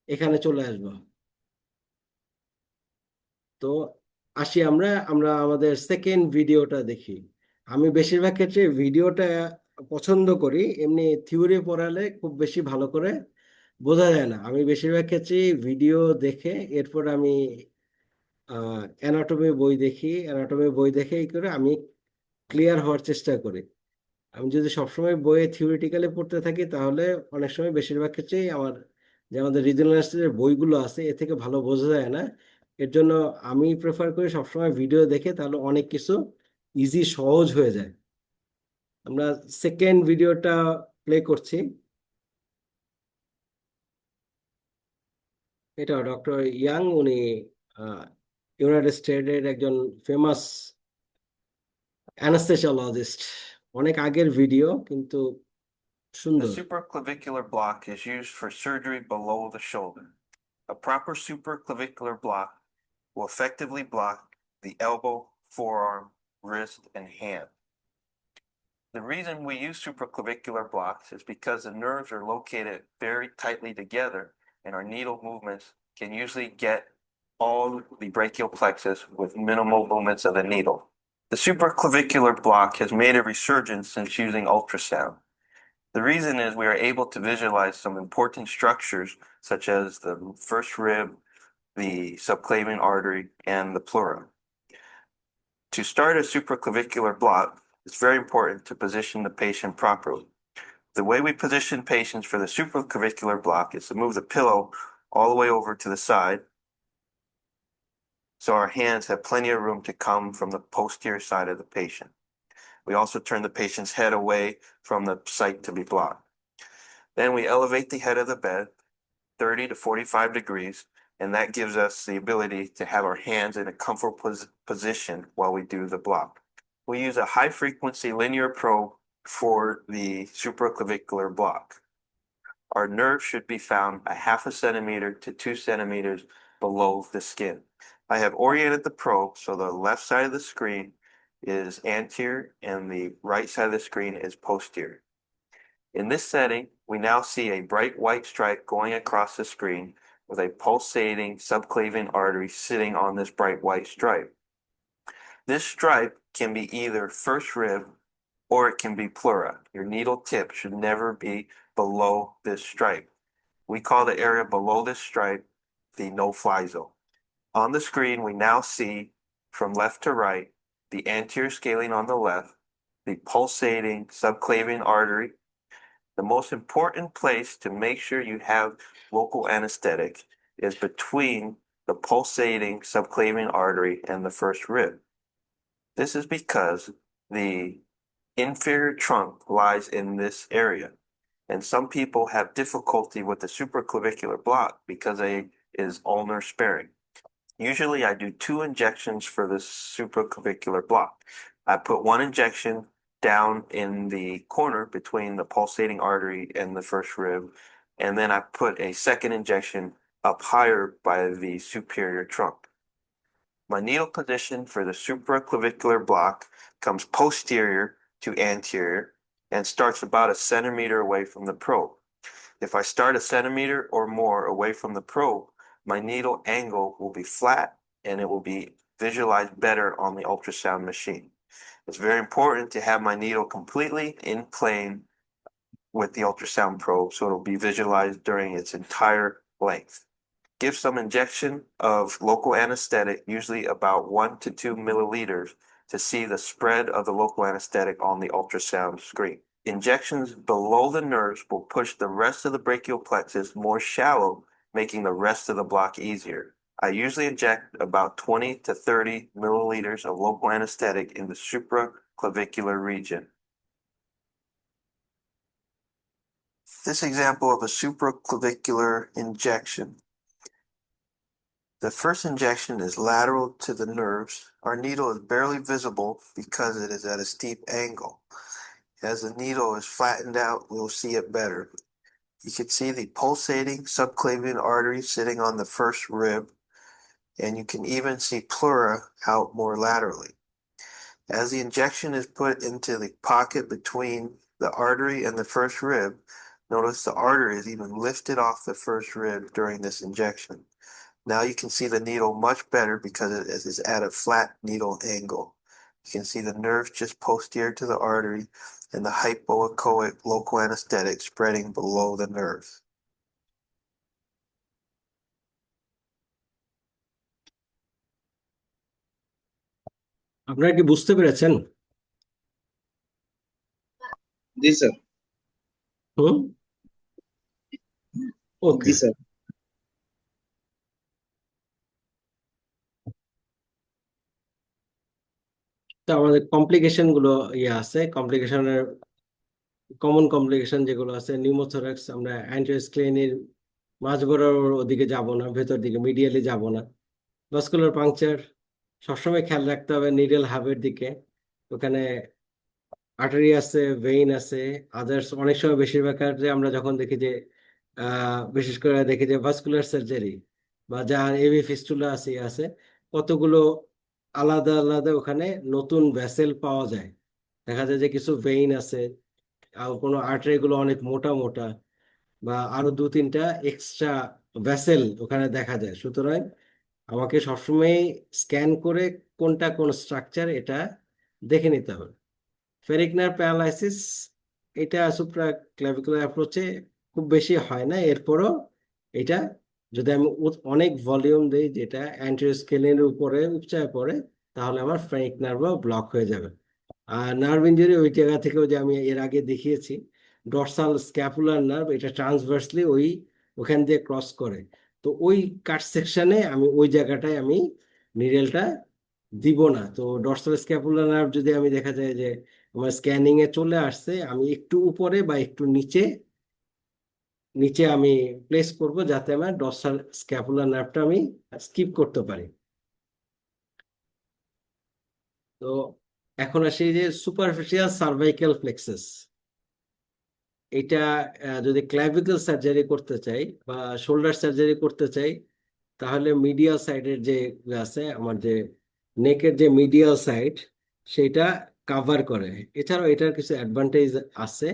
এখানে চলে আসব। তো আসি আমরা আমরা আমাদের সেকেন্ড ভিডিওটা দেখি। আমি বেশিরভাগ ক্ষেত্রে ভিডিওটা পছন্দ করি, এমনি থিওরি পড়ালে খুব বেশি ভালো করে বোঝা যায় না। আমি বেশিরভাগ ক্ষেত্রে ভিডিও দেখে এরপর আমি অ্যানাটমি বই দেখি, অ্যানাটমি বই দেখে এই করে আমি ক্লিয়ার হওয়ার চেষ্টা করি। আমি যদি সবসময় বইয়ে থিওরিটিক্যালি পড়তে থাকি তাহলে অনেক সময়, বেশিরভাগ ক্ষেত্রেই আমার যে আমাদের রিজনাল ইউনিভার্সিটির বইগুলো আছে এ থেকে ভালো বোঝা যায় না। এর জন্য আমি প্রেফার করি সবসময় ভিডিও দেখে, তাহলে অনেক কিছু ইজি সহজ হয়ে যায়। আমরা সেকেন্ড ভিডিওটা প্লে করছি। এটা ডক্টর ইয়াং, উনি ইউনাইটেড স্টেটের একজন ফেমাস অ্যানাস্থেসিওলজিস্ট। অনেক আগের ভিডিও কিন্তু The সুন্দর। supraclavicular block is used for surgery below the shoulder. A proper supraclavicular block will effectively block the elbow, forearm, wrist, and hand. The reason we use supraclavicular blocks is because the nerves are located very tightly together, and our needle movements can usually get all the brachial plexus with minimal movements of the needle. The supraclavicular block has made a resurgence since using ultrasound. The reason is we are able to visualize some important structures such as the first rib, the subclavian artery, and the pleura. To start a supraclavicular block, it's very important to position the patient properly. The way we position patients for the supraclavicular block is to move the pillow all the way over to the side, so our hands have plenty of room to come from the posterior side of the patient. We also turn the patient's head away from the site to be blocked. Then we elevate the head of the bed 30 to 45 degrees, and that gives us the ability to have our hands in a comfortable position while we do the block. We use a high frequency linear probe for the supraclavicular block. our nerve should be found a half a centimeter to 2 centimeters below the skin. I have oriented the probe so the left side of the screen is anterior and the right side of the screen is posterior. In this setting, we now see a bright white stripe going across the screen with a pulsating subclavian artery sitting on this bright white stripe. This stripe can be either first rib or it can be pleura. Your needle tip should never be below this stripe. We call the area below this stripe the no-fly zone. On the screen, we now see from left to right the anterior scalene on the left, the pulsating subclavian artery. The most important place to make sure you have local anesthetic is between the pulsating subclavian artery and the first rib. This is because the inferior trunk lies in this area, and some people have difficulty with the supraclavicular block because it is ulnar sparing. Usually I do 2 injections for the supraclavicular block. I put 1 injection down in the corner between the pulsating artery and the first rib, and then I put a second injection up higher by the superior trunk. My needle position for the supraclavicular block comes posterior to anterior and starts about a centimeter away from the probe. If I start a centimeter or more away from the probe, my needle angle will be flat and it will be visualized better on the ultrasound machine. It's very important to have my needle completely in plane with the ultrasound probe so it'll be visualized during its entire length. Give some injection of local anesthetic, usually about 1 to 2 milliliters, to see the spread of the local anesthetic on the ultrasound screen. Injections below the nerves will push the rest of the brachial plexus more shallow, making the rest of the block easier. I usually inject about 20 to 30 milliliters of local anesthetic in the supraclavicular region. This example of a supraclavicular injection. The first injection is lateral to the nerves. Our needle is barely visible because it is at a steep angle. As the needle is flattened out, we'll see it better. You can see the pulsating subclavian artery sitting on the first rib, and you can even see pleura out more laterally. As the injection is put into the pocket between the artery and the first rib, notice the artery is even lifted off the first rib during this injection. Now you can see the needle much better because it is at a flat needle angle. You can see the nerve just posterior to the artery and the hypoechoic local anesthetic spreading below the nerve. আপনারা কি বুঝতে পেরেছেন? জি স্যার। হুম, ওকে। জি স্যার। তো আমাদের কমপ্লিকেশন গুলো আছে, কমপ্লিকেশনের কমন কমপ্লিকেশন যেগুলো আছে, নিউমোথোরাক্স, আমরা অ্যান্টিওস্ক্লেনির মাঝ বরাবর ওদিকে যাব না, ভেতর দিকে মিডিয়ালি যাব না। ভাস্কুলার পাংচার সবসময় খেয়াল রাখতে হবে নিডল হাবের দিকে, ওখানে আর্টারি আছে, ভেইন আছে, আদার্স। অনেক সময় বেশিরভাগ ক্ষেত্রে আমরা যখন দেখি যে বিশেষ করে দেখি যে ভাস্কুলার সার্জারি বা যা এভি ফিস্টুলা আছে কতগুলো আলাদা আলাদা ওখানে নতুন ভেসেল পাওয়া যায়। দেখা যায় যে কিছু ভেইন আছে, আর কোনো আর্টারি গুলো অনেক মোটা মোটা, বা আরো 2-3টা এক্সট্রা ভেসেল ওখানে দেখা যায়। সুতরাং আমাকে সবসময় স্ক্যান করে কোনটা কোন স্ট্রাকচার এটা দেখে নিতে হবে। ফেরিক নার্ভ প্যারালাইসিস এটা সুপ্রাক্লাভিকুলার অ্যাপ্রোচে খুব বেশি হয় না, এরপরও এটা যদি আমি অনেক ভলিউম দিই যেটা অ্যান্টিওস্কেলিনের উপরে উপচায় পড়ে, তাহলে আমার ফেরিক নার্ভও ব্লক হয়ে যাবে। আর নার্ভ ইনজুরি ওই জায়গা থেকেও যে আমি এর আগে দেখিয়েছি, ডরসাল স্ক্যাপুলার নার্ভ এটা ট্রান্সভার্সলি ওখান দিয়ে ক্রস করে। তো ওই কাট সেকশনে আমি ওই জায়গাটায় আমি নিডেলটা দিব না। তো ডরসাল স্ক্যাপুলার নার্ভ যদি আমি দেখা যায় যে আমার স্ক্যানিং এ চলে আসছে, আমি একটু উপরে বা একটু নিচে নিচে আমি প্লেস করব যাতে আমার ডরসাল স্ক্যাপুলার নার্ভটা আমি স্কিপ করতে পারি। তো এখন আসি যে সুপারফিশিয়াল সার্ভাইকাল প্লেক্সাস। এটা যদি ক্ল্যাভিকল সার্জারি করতে চাই বা শোল্ডার সার্জারি করতে চাই, তাহলে মিডিয়াল সাইডের যে আছে আমার যে নেকের যে মিডিয়াল সাইড সেটা কাভার করে। এছাড়াও এটার কিছু অ্যাডভান্টেজ আছে,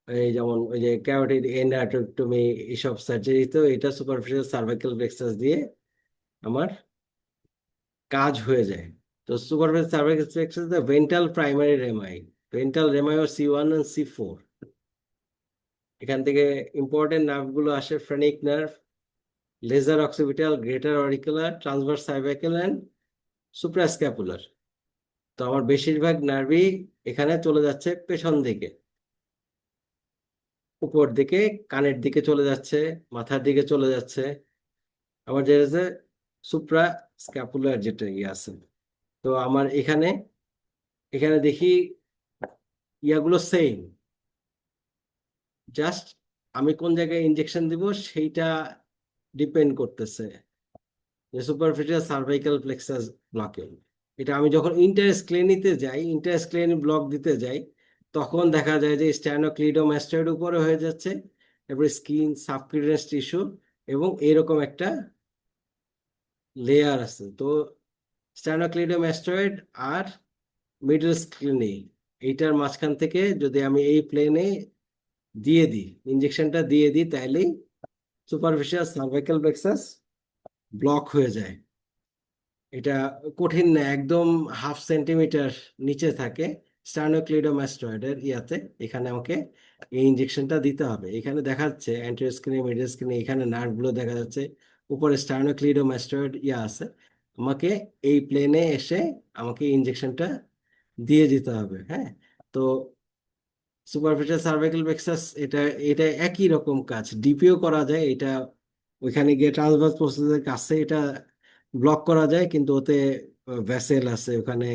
এই যেমন ওই যে ক্যারোটিড এন্ডারটমি, এইসব সার্জারিতেও এটা সুপারফিশিয়াল সার্ভাইকাল প্লেক্সাস দিয়ে আমার কাজ হয়ে যায়। তো superficial cervical plexus ventral primary rami, ventral rami ও C1 এবং C4। এখান থেকে ইম্পর্টেন্ট নার্ভগুলো আসে phrenic nerve, lesser occipital, greater auricular, transverse cervical and suprascapular. তো আমার বেশিরভাগ নার্ভই এখানে চলে যাচ্ছে পেছন দিকে, উপর দিকে, কানের দিকে চলে যাচ্ছে, মাথার দিকে চলে যাচ্ছে। আমার যেটা আছে সুপ্রা স্ক্যাপুলার যেটা ইয়ে আছে। তো আমার এখানে এখানে দেখি ইয়াগুলো সেম, জাস্ট আমি কোন জায়গায় ইনজেকশন দিব সেইটা ডিপেন্ড করতেছে যে সুপারফিশিয়াল সার্ভাইকাল প্লেক্সাস ব্লকে। এটা আমি যখন ইন্টারস্ক্লেনিতে যাই, ইন্টারস্ক্লেনি ব্লক দিতে যাই, তখন দেখা যায় যে স্ট্যানোক্লিডোমাস্টয়েড উপরে হয়ে যাচ্ছে, এরপর স্কিন, সাবকিউটেনিয়াস টিস্যু এবং এরকম একটা লেয়ার আছে। তো স্ট্যানোক্লিডোমাস্টয়েড আর মিডল স্ক্লেনি, এইটার মাঝখান থেকে যদি আমি এই প্লেনে দিয়ে দিই, ইনজেকশনটা দিয়ে দিই, তাইলেই সুপারফিশিয়াল সার্ভাইকাল প্লেক্সাস ব্লক হয়ে যায়। এটা কঠিন না, একদম 0.5 সেন্টিমিটার নিচে থাকে স্টার্নোক্লিডোমাস্টয়েডের ইয়াতে। এখানে আমাকে এই ইনজেকশনটা দিতে হবে। এখানে দেখা যাচ্ছে অ্যান্টেরিয়র স্ক্রিনে, মিডিয়াল স্ক্রিনে, এখানে নার্ভগুলো দেখা যাচ্ছে, উপরে স্টার্নোক্লিডোমাস্টয়েড ইয়া আছে। আমাকে এই প্লেনে এসে আমাকে ইনজেকশনটা দিয়ে দিতে হবে। হ্যাঁ, তো সুপারফিশিয়াল সার্ভাইকাল প্লেক্সাস এটা এটা একই রকম কাজ, ডিপিও করা যায়। এটা ওইখানে গিয়ে ট্রান্সভার্স প্রসেসের কাছে এটা ব্লক করা যায়, কিন্তু ওতে ভেসেল আছে, ওখানে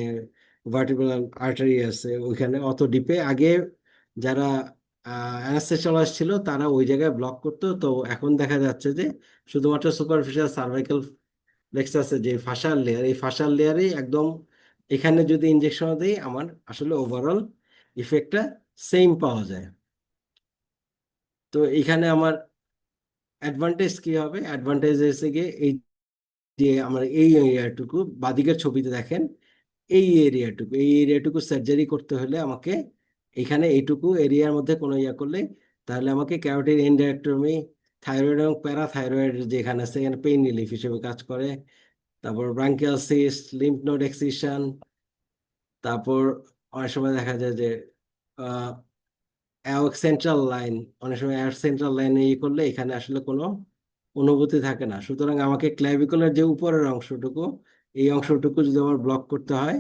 ভার্টিব্রাল আর্টারি আছে, ওইখানে অত ডিপে আগে যারা অ্যানাস্থেসিওলজিস্ট ছিল তারা ওই জায়গায় ব্লক করতো। তো এখন দেখা যাচ্ছে যে শুধুমাত্র সুপারফিশিয়াল সার্ভাইকাল প্লেক্সাসের যে ফাশাল লেয়ার, এই ফাশাল লেয়ারেই একদম এখানে যদি ইনজেকশন দিই, আমার আসলে ওভারঅল ইফেক্টটা সেম পাওয়া যায়। তো এখানে আমার অ্যাডভান্টেজ কি হবে? অ্যাডভান্টেজ এসে গিয়ে এই যে আমার এই এরিয়াটুকু বাদিকের ছবিতে দেখেন, এই এরিয়াটুকু সার্জারি করতে হলে আমাকে এখানে এইটুকু এরিয়ার মধ্যে কোনো ইয়া করলে, তাহলে আমাকে ক্যারোটিড এন্ডারেক্টমি, থাইরয়েড এবং প্যারাথাইরয়েড যেখানে আছে এখানে পেইন রিলিফ হিসেবে কাজ করে। তারপর branchial cyst, lymph node excision, তারপর অনেক সময় দেখা যায় যে সেন্ট্রাল লাইন, অনেক সময় সেন্ট্রাল লাইনে ই করলে এখানে আসলে কোনো অনুভূতি থাকে না। সুতরাং আমাকে ক্ল্যাভিকুলার যে উপরের অংশটুকু, এই অংশটুকু যদি আমার ব্লক করতে হয়,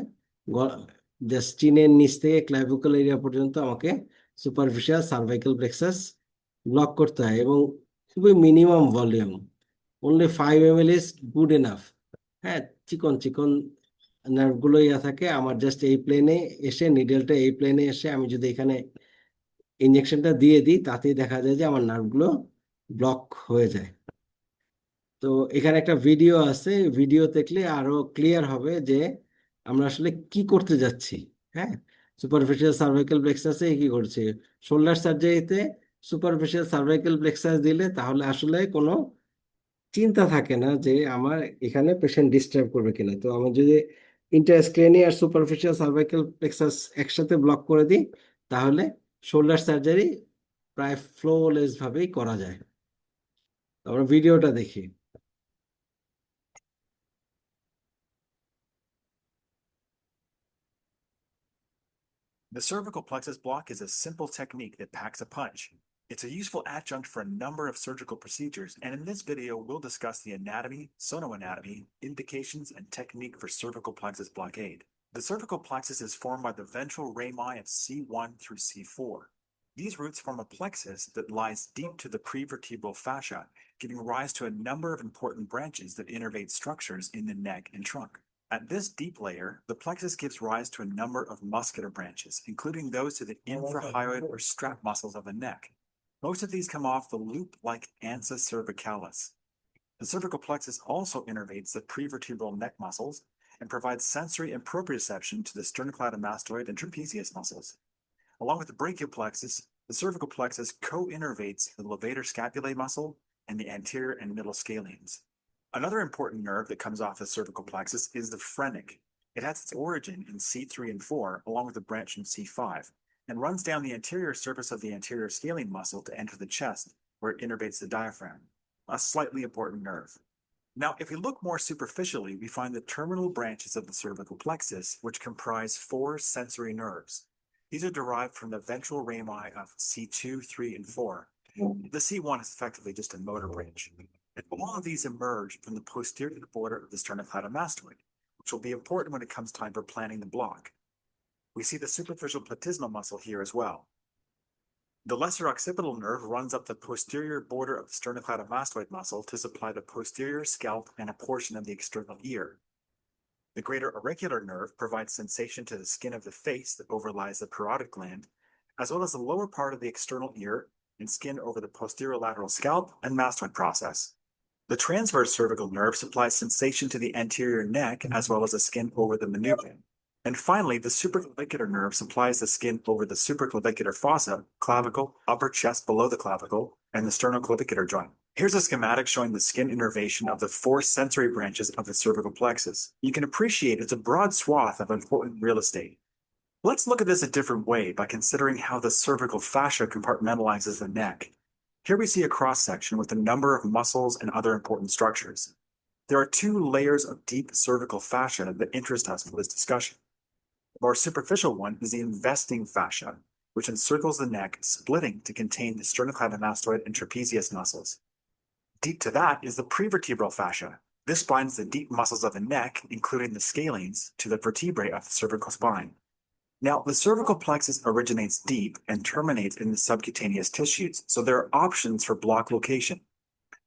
জাস্ট চিনের নিচ থেকে ক্ল্যাভিকুল এরিয়া পর্যন্ত আমাকে সুপারফিশিয়াল সার্ভাইকাল প্লেক্সাস ব্লক করতে হয়, এবং খুবই minimum volume, only 5 ml is good enough. হ্যাঁ, চিকন চিকন নার্ভগুলো ইয়া থাকে আমার, জাস্ট এই প্লেনে এসে, নিডেলটা এই প্লেনে এসে আমি যদি এখানে ইনজেকশনটা দিয়ে দিই, তাতেই দেখা যায় যে আমার নার্ভগুলো ব্লক হয়ে যায়। তো এখানে একটা ভিডিও আছে, ভিডিও দেখলে আরো ক্লিয়ার হবে যে আমরা আসলে কি করতে যাচ্ছি। হ্যাঁ, সুপারফিশিয়াল সার্ভাইকাল প্লেক্সাসে কি করছে, শোল্ডার সার্জারিতে সুপারফিশিয়াল সার্ভাইকাল প্লেক্সাস দিলে তাহলে আসলে কোনো চিন্তা থাকে না যে আমার এখানে পেশেন্ট ডিস্টার্ব করবে কিনা। তো আমার যদি ইন্টারস্ক্রেনি আর সুপারফিশিয়াল সার্ভাইকাল প্লেক্সাস একসাথে ব্লক করে দিই, তাহলে শোল্ডার সার্জারি প্রায় ফ্লোলেস ভাবেই করা যায়। আমরা ভিডিওটা দেখি। The cervical plexus block is a simple technique that packs a punch. It's a useful adjunct for a number of surgical procedures, and in this video, we'll discuss the anatomy, sonoanatomy, indications, and technique for cervical plexus blockade. The cervical plexus is formed by the ventral rami of C1 through C4. These roots form a plexus that lies deep to the prevertebral fascia, giving rise to a number of important branches that innervate structures in the neck and trunk. At this deep layer, the plexus gives rise to a number of muscular branches, including those to the infrahyoid or strap muscles of the neck. Most of these come off the loop-like ansa cervicalis. The cervical plexus also innervates the prevertebral neck muscles and provides sensory and proprioception to the sternocleidomastoid and trapezius muscles. Along with the brachial plexus, The cervical plexus co-innervates the levator scapulae muscle and the anterior and middle scalenes. Another important nerve that comes off the cervical plexus is the phrenic. It has its origin in C3 and 4, along with a branch from C5, and runs down the anterior surface of the anterior scalene muscle to enter the chest, where it innervates the diaphragm, a slightly important nerve. Now, if we look more superficially, we find the terminal branches of the cervical plexus, which comprise 4 sensory nerves. These are derived from the ventral rami of C2, 3, and 4. The C1 is effectively just a motor branch. And all of these emerge from the posterior border of the sternocleidomastoid, which will be important when it comes time for planning the block. We see the superficial platysma muscle here as well. The lesser occipital nerve runs up the posterior border of the sternocleidomastoid muscle to supply the posterior scalp and a portion of the external ear. The greater auricular nerve provides sensation to the skin of the face that overlies the parotid gland, as well as the lower part of the external ear and skin over the posterior lateral scalp and mastoid process. The transverse cervical nerve supplies sensation to the anterior neck, as well as the skin over the manubrium. And finally, the supraclavicular nerve supplies the skin over the supraclavicular fossa, clavicle, upper chest below the clavicle, and the sternoclavicular joint. Here's a schematic showing the skin innervation of the 4 sensory branches of the cervical plexus. You can appreciate it's a broad swath of important real estate. Let's look at this a different way by considering how the cervical fascia compartmentalizes the neck. Here we see a cross-section with a number of muscles and other important structures. There are 2 layers of deep cervical fascia that interest us for this discussion. The more superficial one is the investing fascia, which encircles the neck, splitting to contain the sternocleidomastoid and trapezius muscles. Deep to that is the prevertebral fascia. This binds the deep muscles of the neck, including the scalenes, to the vertebrae of the cervical spine. Now, the cervical plexus originates deep and terminates in the subcutaneous tissues, so there are options for block location.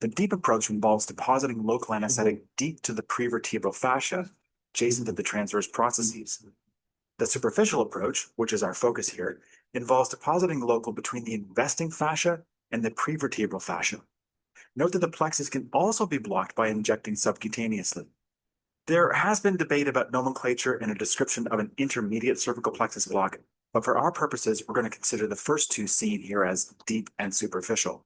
The deep approach involves depositing local anesthetic deep to the prevertebral fascia, adjacent to the transverse processes. The superficial approach, which is our focus here, involves depositing local between the investing fascia and the prevertebral fascia. Note that the plexus can also be blocked by injecting subcutaneously. There has been debate about nomenclature and a description of an intermediate cervical plexus block, but for our purposes, we're going to consider the first 2 seen here as deep and superficial.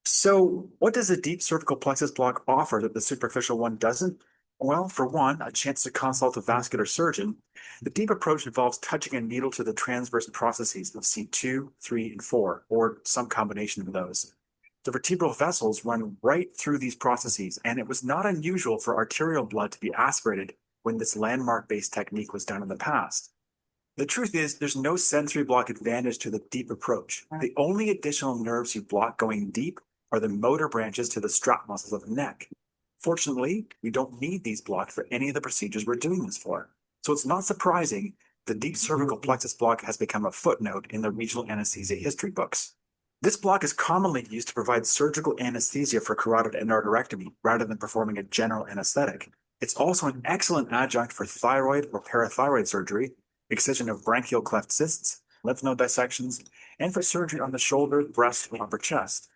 So, what does a deep cervical plexus block offer that the superficial one doesn't? Well, for one, a chance to consult a vascular surgeon. The deep approach involves touching a needle to the transverse processes of C2, 3, and 4, or some combination of those. The vertebral vessels run right through these processes, and it was not unusual for arterial blood to be aspirated when this landmark-based technique was done in the past. The truth is, there's no sensory block advantage to the deep approach. The only additional nerves you block going deep are the motor branches to the strap muscles of the neck. Fortunately, we don't need these blocked for any of the procedures we're doing this for. So it's not surprising the deep cervical plexus block has become a footnote in the regional anesthesia history books. This block is commonly used to provide surgical anesthesia for carotid endarterectomy rather than performing a general anesthetic. It's also an excellent adjunct for thyroid or parathyroid surgery, excision of branchial cleft cysts, lymph node dissections, and for surgery on the shoulder, breast, and upper chest.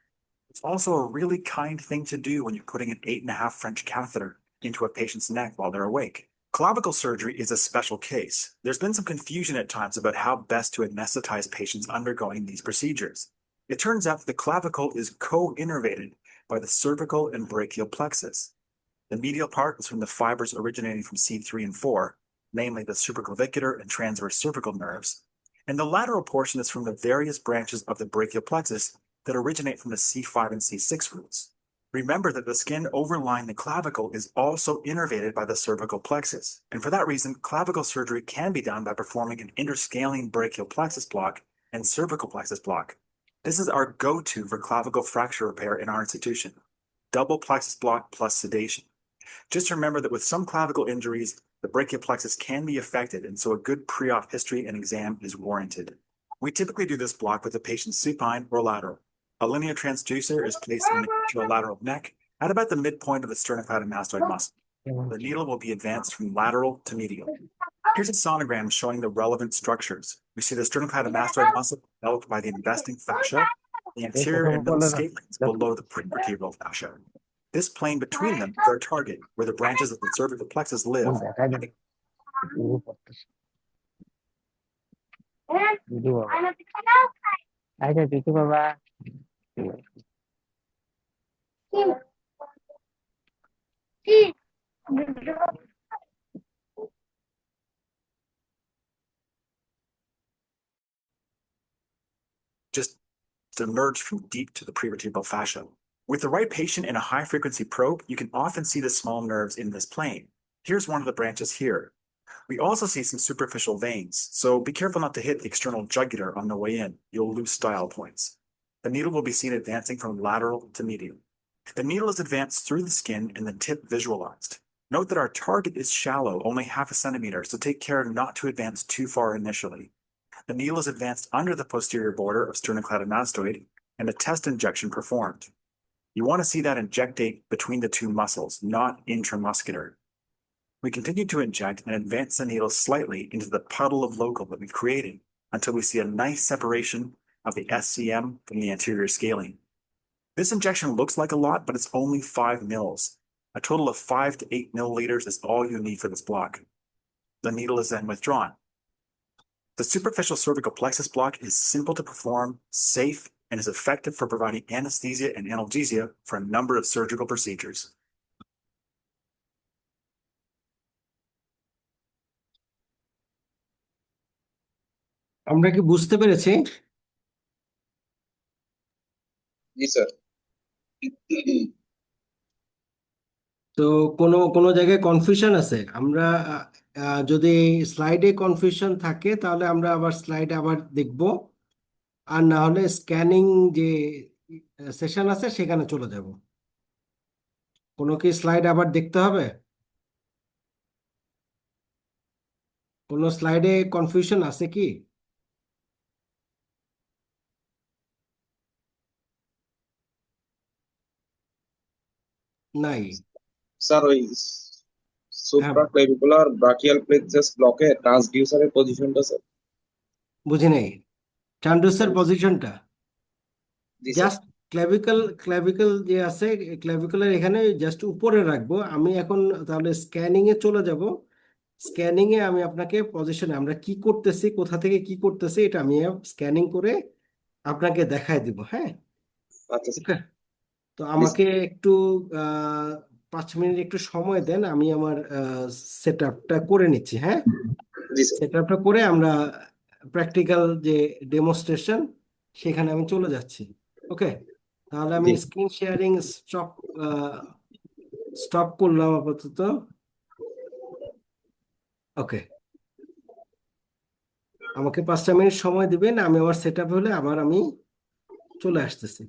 It's also a really kind thing to do when you're putting an 8.5 French catheter into a patient's neck while they're awake. Clavicle surgery is a special case. There's been some confusion at times about how best to anesthetize patients undergoing these procedures. It turns out that the clavicle is co-innervated by the cervical and brachial plexus. The medial part is from the fibers originating from C3 and 4, namely the supraclavicular and transverse cervical nerves, and the lateral portion is from the various branches of the brachial plexus that originate from the C5 and C6 roots. Remember that the skin overlying the clavicle is also innervated by the cervical plexus, and for that reason, clavicle surgery can be done by performing an interscalene brachial plexus block and cervical plexus block. This is our go-to for clavicle fracture repair in our institution. Double plexus block plus sedation. Just remember that with some clavicle injuries, the brachial plexus can be affected, and so a good pre-op history and exam is warranted. We typically do this block with the patient supine or lateral. A linear transducer is placed on the lateral neck at about the midpoint of the sternocleidomastoid muscle. The needle will be advanced from lateral to medial. Here's a sonogram showing the relevant structures. We see the sternocleidomastoid muscle developed by the investing fascia, the anterior and middle scalenes below the prevertebral fascia. This plane between them is our target, where the branches of the cervical plexus live. আচ্ছা কিছু বাবা Just emerge from deep to the prevertebral fascia. With the right patient and a high frequency probe, you can often see the small nerves in this plane. Here's one of the branches here. We also see some superficial veins, so be careful not to hit the external jugular on the way in. You'll lose style points. The needle will be seen advancing from lateral to medial. The needle is advanced through the skin and the tip visualized. Note that our target is shallow, only half a centimeter, so take care not to advance too far initially. The needle is advanced under the posterior border of sternocleidomastoid and a test injection performed. You want to see that injectate between the two muscles, not intramuscular. We continue to inject and advance the needle slightly into the puddle of local that we've created until we see a nice separation of the SCM from the anterior scalene. This injection looks like a lot, but it's only 5 mils. A total of 5 to 8 milliliters is all you need for this block. The needle is then withdrawn. The superficial cervical plexus block is simple to perform, safe, and is effective for providing anesthesia and analgesia for a number of surgical procedures. আমরা কি বুঝতে পেরেছি? জি স্যার। তো কোনো কোনো জায়গায় কনফিউশন আছে? আমরা যদি স্লাইডে কনফিউশন থাকে তাহলে আমরা আবার স্লাইডে আবার দেখব, আর না হলে স্ক্যানিং যে সেশন আছে সেখানে চলে যাব। কোনো কি স্লাইড আবার দেখতে হবে? কোনো স্লাইডে কনফিউশন আছে কি? নাই। স্যার ওই হ্যাঁ, সুপ্রাক্লেভিকুলার ব্রাকিয়াল প্লেক্সাস ব্লকে ট্রান্সডিউসারের পজিশনটা স্যার। বুঝি নাই। ট্রান্সডুসার পজিশনটা জি স্যার। জাস্ট ক্ল্যাভিকল যে আছে, ক্ল্যাভিকুলার এখানে জাস্ট উপরে রাখবো আমি এখন। তাহলে স্ক্যানিং এ চলে যাব। স্ক্যানিং এ আমি আপনাকে পজিশনে আমরা কি করতেছি, কোথা থেকে কি করতেছি, এটা আমি স্ক্যানিং করে আপনাকে দেখায় দিব। হ্যাঁ, আচ্ছা স্যার। ওকে। তো জি আমাকে একটু 5 মিনিট একটু সময় দেন, আমি আমার সেট আপটা করে নিচ্ছি। হ্যাঁ, জি স্যার। সেট আপটা করে আমরা প্র্যাকটিক্যাল যে ডেমনস্ট্রেশন সেখানে আমি চলে যাচ্ছি। ওকে, তাহলে আমি জি স্ক্রিন শেয়ারিং স্টপ স্টপ করলাম আপাতত। ওকে, আমাকে 5টা মিনিট সময় দিবেন, আমি আমার সেট আপ হলে আবার আমি চলে আসতেছি।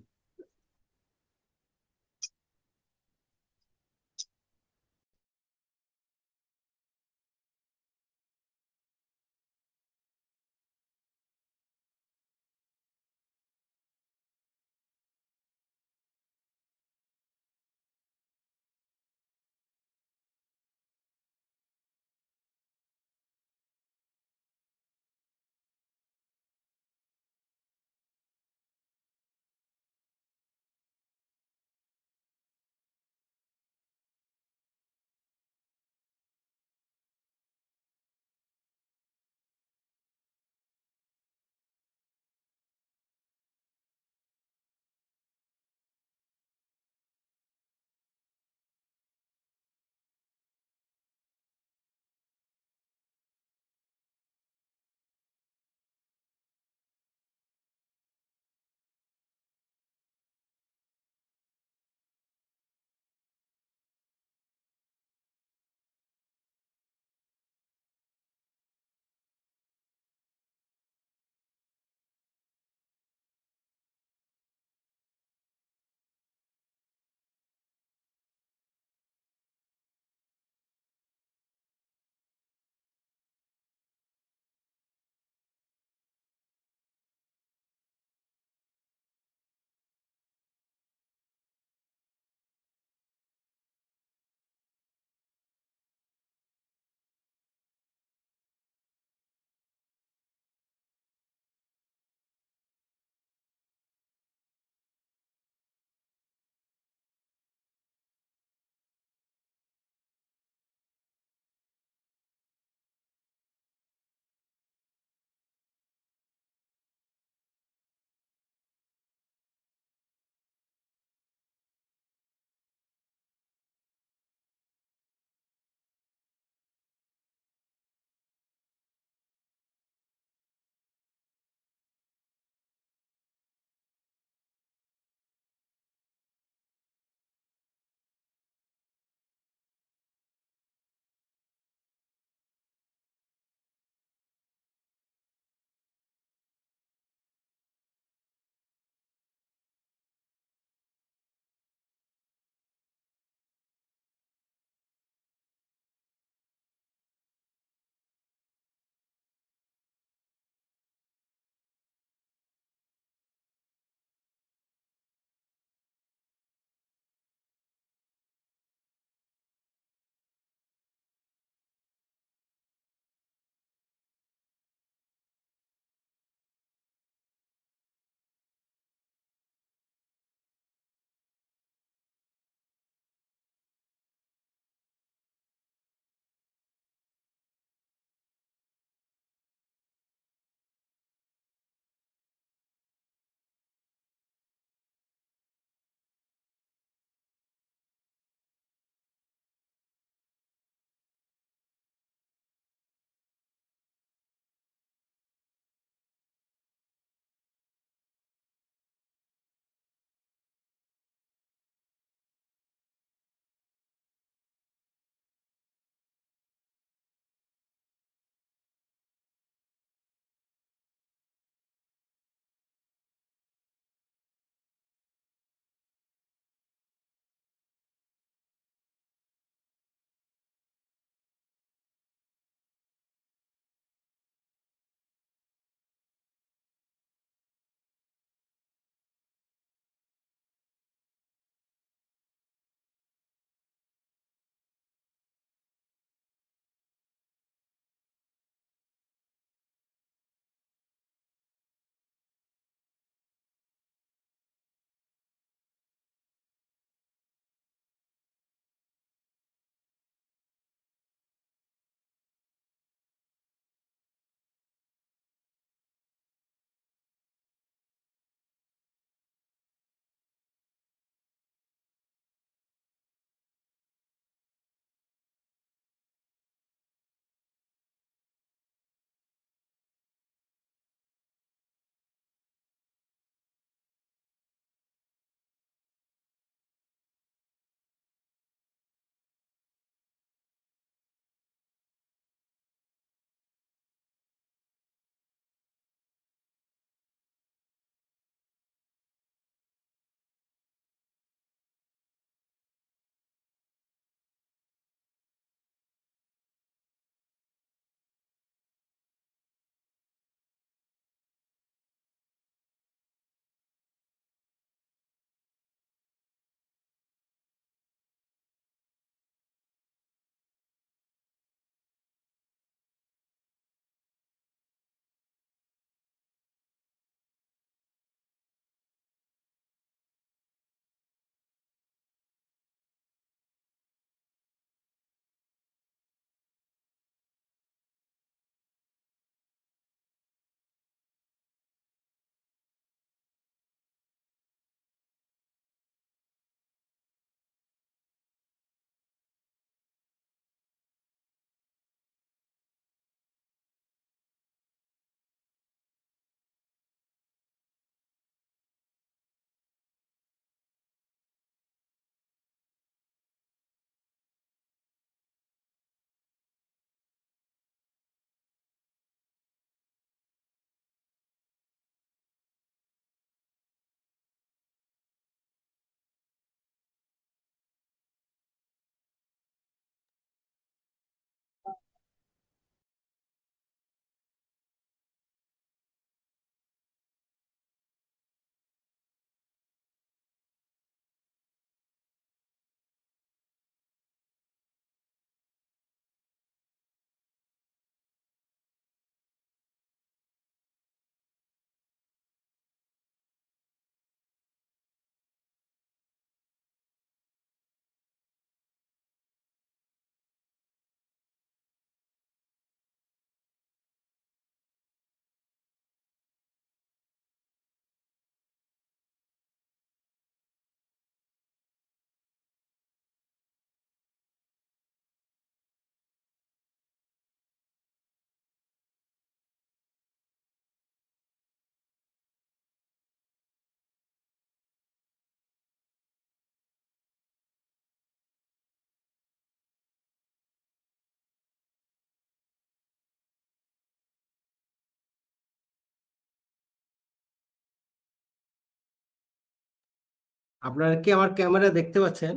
আপনারা কি আমার ক্যামেরা দেখতে পাচ্ছেন?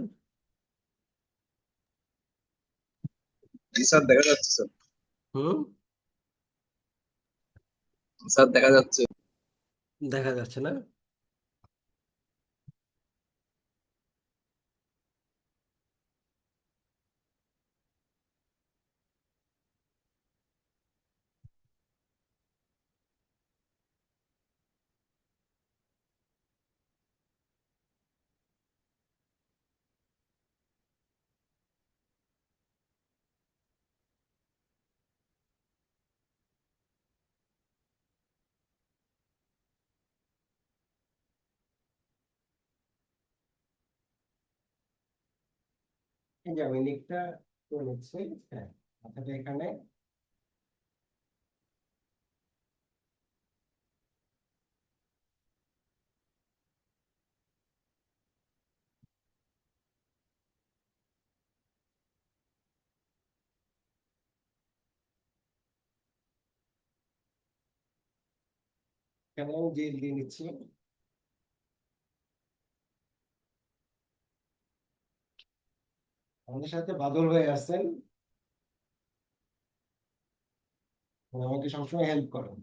জি স্যার দেখা যাচ্ছে স্যার। হুম, স্যার দেখা যাচ্ছে। দেখা যাচ্ছে না? এই যে আমি লিঙ্কটা করে নিচ্ছি। হ্যাঁ, মাথাটা এখানে। এখানে আমি জেল দিয়ে নিচ্ছি। আমাদের সাথে বাদল ভাই আছেন, উনি আমাকে সবসময় হেল্প করেন।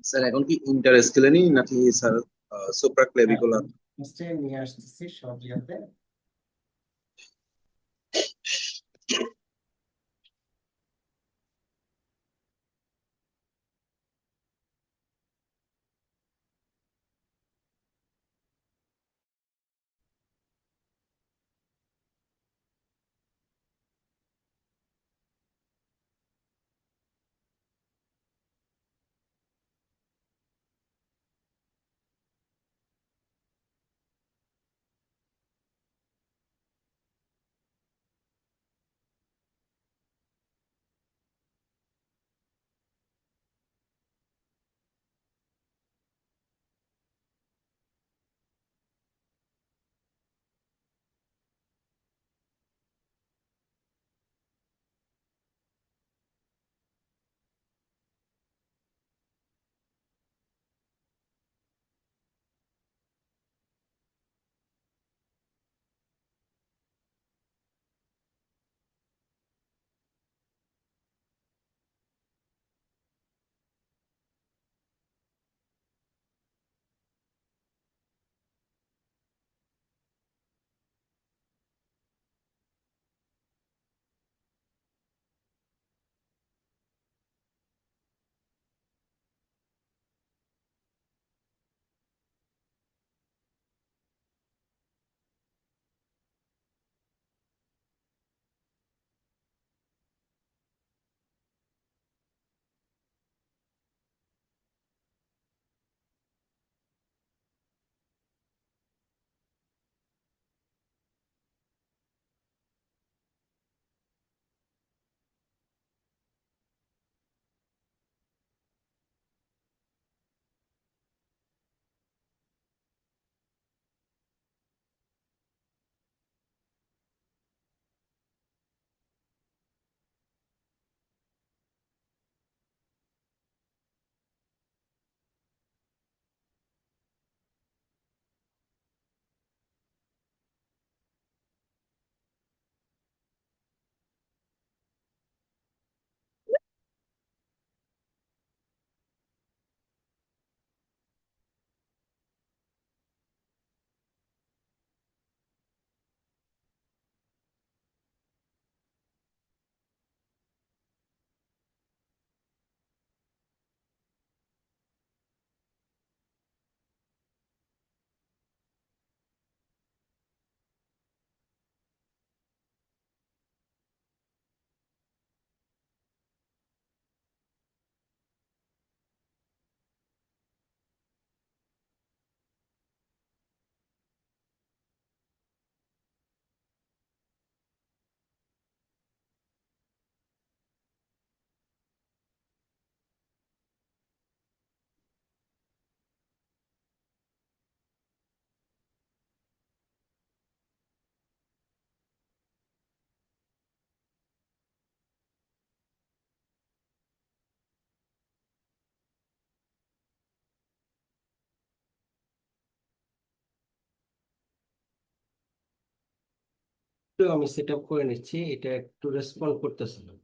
স্যার এখন কি ইন্টারস্কেলেনি নাকি স্যার সুপ্রা হ্যাঁ, ক্লেভিকুলার? ফার্স্টে নিয়ে আসতেছি সব ইয়াতে। একটু আমি সেট আপ করে নিচ্ছি, এটা একটু রেসপন্ড করতেছে না।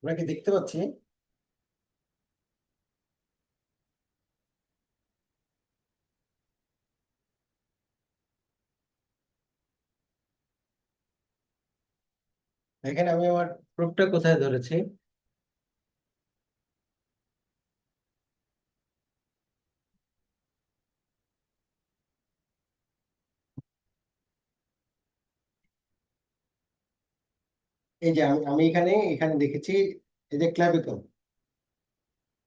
আমরা কি দেখতে পাচ্ছি? এখানে আমি আমার প্রুফটা কোথায় ধরেছি? এই যে আমি এখানে এখানে দেখেছি, এই যে ক্লাভিকল,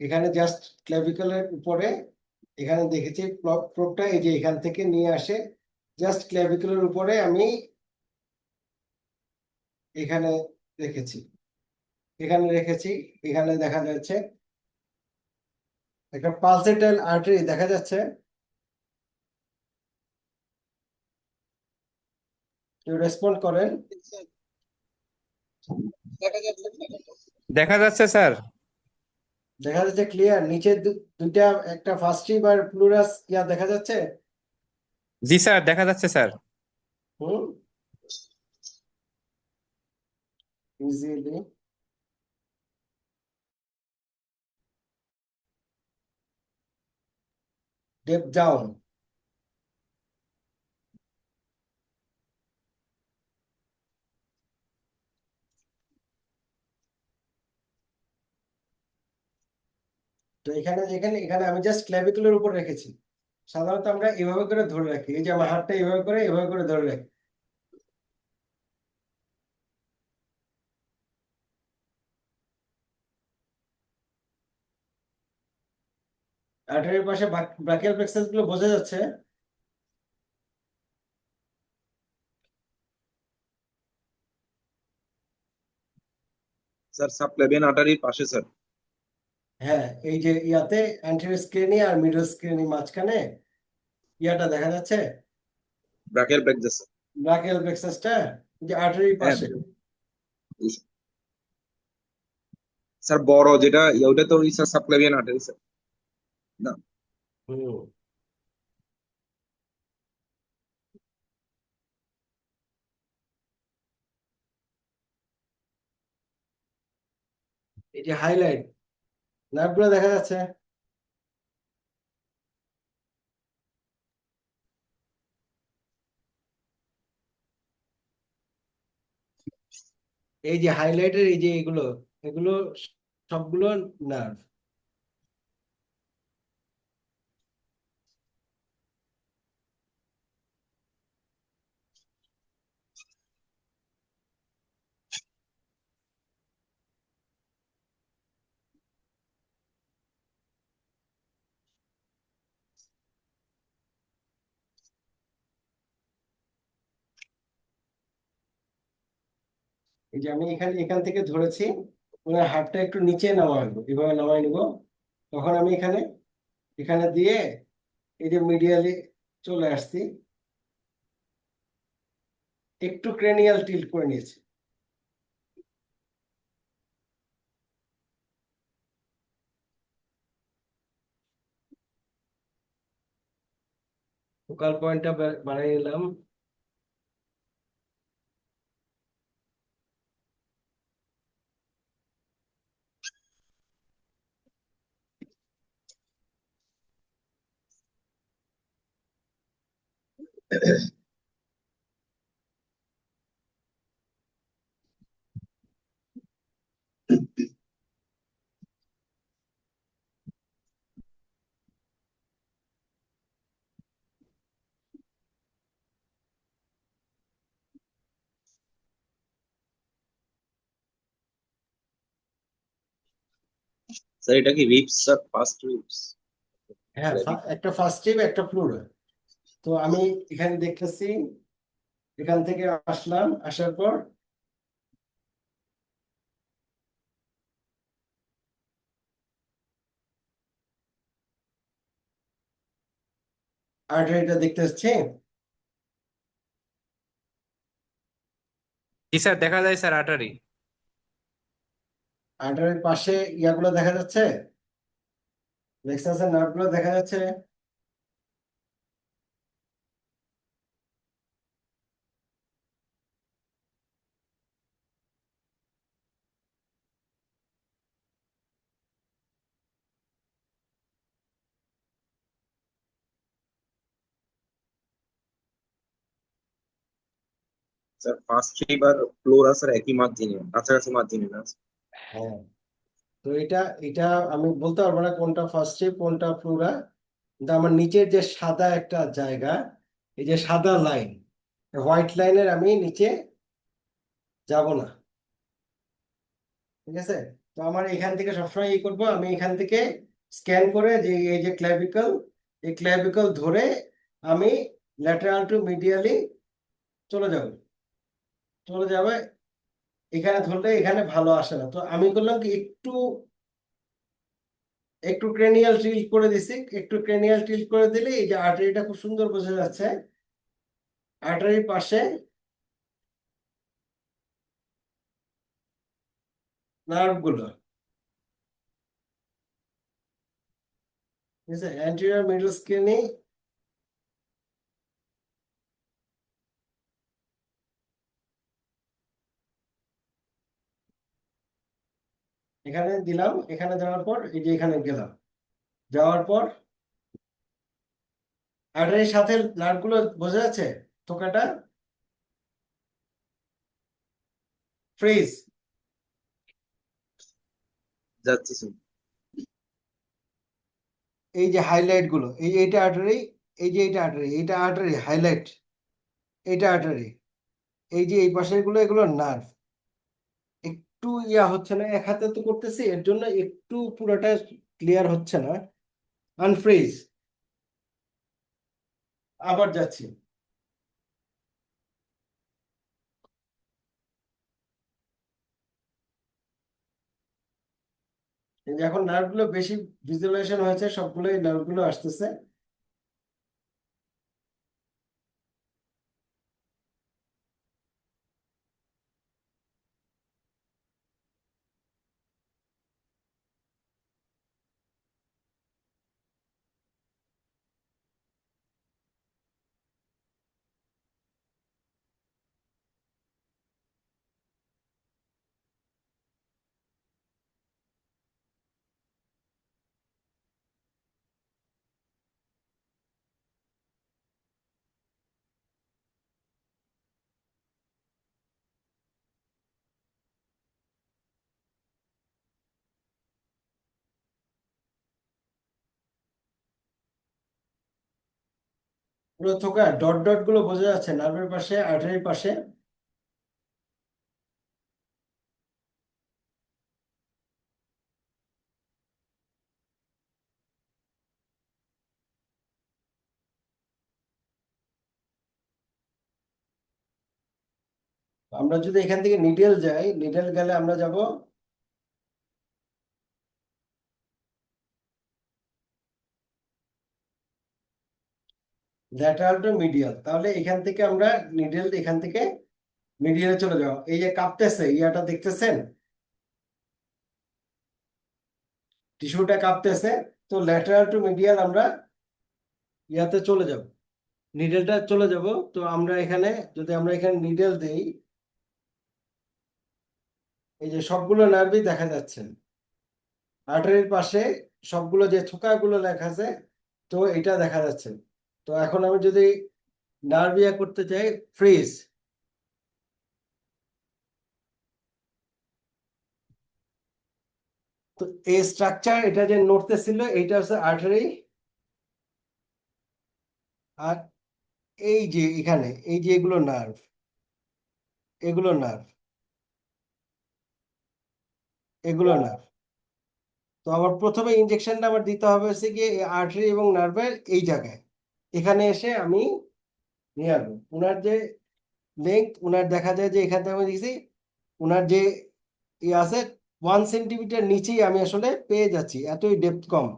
এখানে জাস্ট ক্লাভিকলের উপরে এখানে দেখেছি প্রোবটা এই যে এখান থেকে নিয়ে আসে জাস্ট ক্লাভিকলের উপরে আমি এখানে রেখেছি, এখানে রেখেছি। এখানে দেখা যাচ্ছে একটা পালসেটাইল আর্টারি দেখা যাচ্ছে, কেউ রেসপন্ড করেন? দেখা যাচ্ছে দেখা যাচ্ছে স্যার। দেখা যাচ্ছে ক্লিয়ার, নিচে দুইটা একটা ফার্স্ট আর প্লুরাস ইয়া দেখা যাচ্ছে। জি স্যার, দেখা যাচ্ছে স্যার। হুম, ইজিলি ডেপ ডাউন। তো এখানে এখানে এখানে আমি জাস্ট ক্ল্যাভিকুলার উপর রেখেছি। সাধারণত আমরা এভাবে করে ধরে রাখি, এই যে আমার হাতটা এভাবে করে ধরে রাখি। আর্টারির পাশে ব্রাকিয়াল প্লেক্সাস গুলো বোঝা যাচ্ছে। স্যার সাবক্লেভিয়ান আর্টারির পাশে স্যার। হ্যাঁ, এই যে ইয়াতে অ্যান্টেরিয়র স্ক্লেনি আর মিডল স্ক্লেনি মাঝখানে ইয়াটা দেখা যাচ্ছে, ব্রাকিয়াল প্লেক্সাস স্যার। ব্রাকিয়াল প্লেক্সাসটা যে আর্টারির হ্যাঁ পাশে। জি, স্যার। স্যার বড় যেটা ওটা তো ওই স্যার সাবক্লেভিয়ান আর্টারি স্যার। না হুম, এই যে হাইলাইট নার্ভগুলো দেখা যাচ্ছে। এই যে হাইলাইটের এই যে এগুলো, এগুলো সবগুলো নার্ভ। এই যে আমি এখান থেকে ধরেছি, ওনার হাতটা একটু নিচে নামাবো, এভাবে নামাই নিব। তখন আমি এখানে এখানে দিয়ে এই যে মিডিয়ালি চলে আসছি, একটু ক্রেনিয়াল টিল্ট করে নিয়েছি। ফোকাল পয়েন্টটা বাড়িয়ে নিলাম। স্যার এটা কি রিপস স্যার, ফার্স্ট রিপস? হ্যাঁ, একটা ফার্স্ট স্টেপ একটা ফ্লোর। তো আমি এখানে দেখতেছি, এখান থেকে আসলাম, আসার পর আর্টারিটা দেখতে পাচ্ছি। জি স্যার, দেখা যায় স্যার আর্টারি। আর্টারির পাশে ইয়াগুলো দেখা যাচ্ছে, প্লেক্সাসের নার্ভগুলো দেখা যাচ্ছে। স্যার ফার্স্ট রিপ আর ফ্লোরা স্যার একই মার্জিনে, কাছাকাছি মার্জিনে না? হ্যাঁ, তো এটা এটা আমি বলতে পারবো না কোনটা ফার্স্ট স্টেপ কোনটা ফ্লোরা, কিন্তু আমার নিচের যে সাদা একটা জায়গা, এই যে সাদা লাইন, হোয়াইট লাইনের আমি নিচে যাব না। ঠিক আছে, তো আমার এখান থেকে সবসময় ই করবো, আমি এখান থেকে স্ক্যান করে যে এই যে ক্ল্যাভিকল, এই ক্ল্যাভিকল ধরে আমি ল্যাটারাল টু মিডিয়ালি চলে যাব, চলে যাবে। এখানে ধরলে এখানে ভালো আসে না, তো আমি করলাম কি একটু একটু ক্রেনিয়াল টিল্ট করে দিছি, একটু ক্রেনিয়াল টিল্ট করে দিলে এই যে আর্টারিটা খুব সুন্দর বোঝা যাচ্ছে। আর্টারির পাশে নার্ভ গুলো, ঠিক আছে, অ্যান্টেরিয়র মিডল স্কেনি, এখানে দিলাম, এখানে যাওয়ার পর এই যে এখানে গেলাম, যাওয়ার পর আর্টারির সাথে নার্ভ গুলো বোঝা যাচ্ছে, থোকাটা ফ্রিজ। যাচ্ছে স্যার। এই যে হাইলাইট গুলো, এইটা আর্টারি, এই যে এইটা আর্টারি, এইটা আর্টারি হাইলাইট, এইটা আর্টারি, এই যে এই পাশের গুলো এগুলো নার্ভ। একটু ইয়া হচ্ছে না, এক হাতে তো করতেছি, এর জন্য একটু পুরোটা ক্লিয়ার হচ্ছে না। আনফ্রিজ, আবার যাচ্ছি। এখন নার্ভ গুলো বেশি ভিজুয়ালাইজেশন হয়েছে, সবগুলো এই নার্ভ গুলো আসতেছে। পুরো থোকা ডট ডট গুলো বোঝা যাচ্ছে নার্ভের পাশে, আর্টারির পাশে। আমরা যদি এখান থেকে নিডেল যাই, নিডেল গেলে আমরা যাব ল্যাটারাল টু মিডিয়াল। তাহলে এখান থেকে আমরা নিডেল, এখান থেকে মিডিয়ালে চলে যাও। এই যে কাঁপতেছে ইয়াটা দেখতেছেন, টিস্যুটা কাঁপতেছে। তো ল্যাটারাল টু মিডিয়াল আমরা ইয়াতে চলে যাব, নিডেলটা চলে যাব। তো আমরা এখানে, যদি আমরা এখানে নিডেল দেই, এই যে সবগুলো নার্ভই দেখা যাচ্ছে আর্টারির পাশে, সবগুলো যে থোকাগুলো লেখা আছে, তো এটা দেখা যাচ্ছে। তো এখন আমি যদি নার্ভ ইয়া করতে চাই, ফ্রিজ, তো এই স্ট্রাকচার, এটা যে নড়তেছিল এইটা হচ্ছে আর্টারি। আর এই যে এখানে এই যে এগুলো নার্ভ, এগুলো নার্ভ, এগুলো নার্ভ। তো আমার প্রথমে ইনজেকশনটা আমার দিতে হবে হচ্ছে গিয়ে আর্টারি এবং নার্ভের এই জায়গায়। এখানে এসে আমি নিয়ে আসবো উনার যে লেন্থ, উনার দেখা যায় যে এখান থেকে আমি দেখছি উনার যে ই আছে 1 সেন্টিমিটার নিচেই আমি আসলে পেয়ে যাচ্ছি, এতই ডেপথ কম।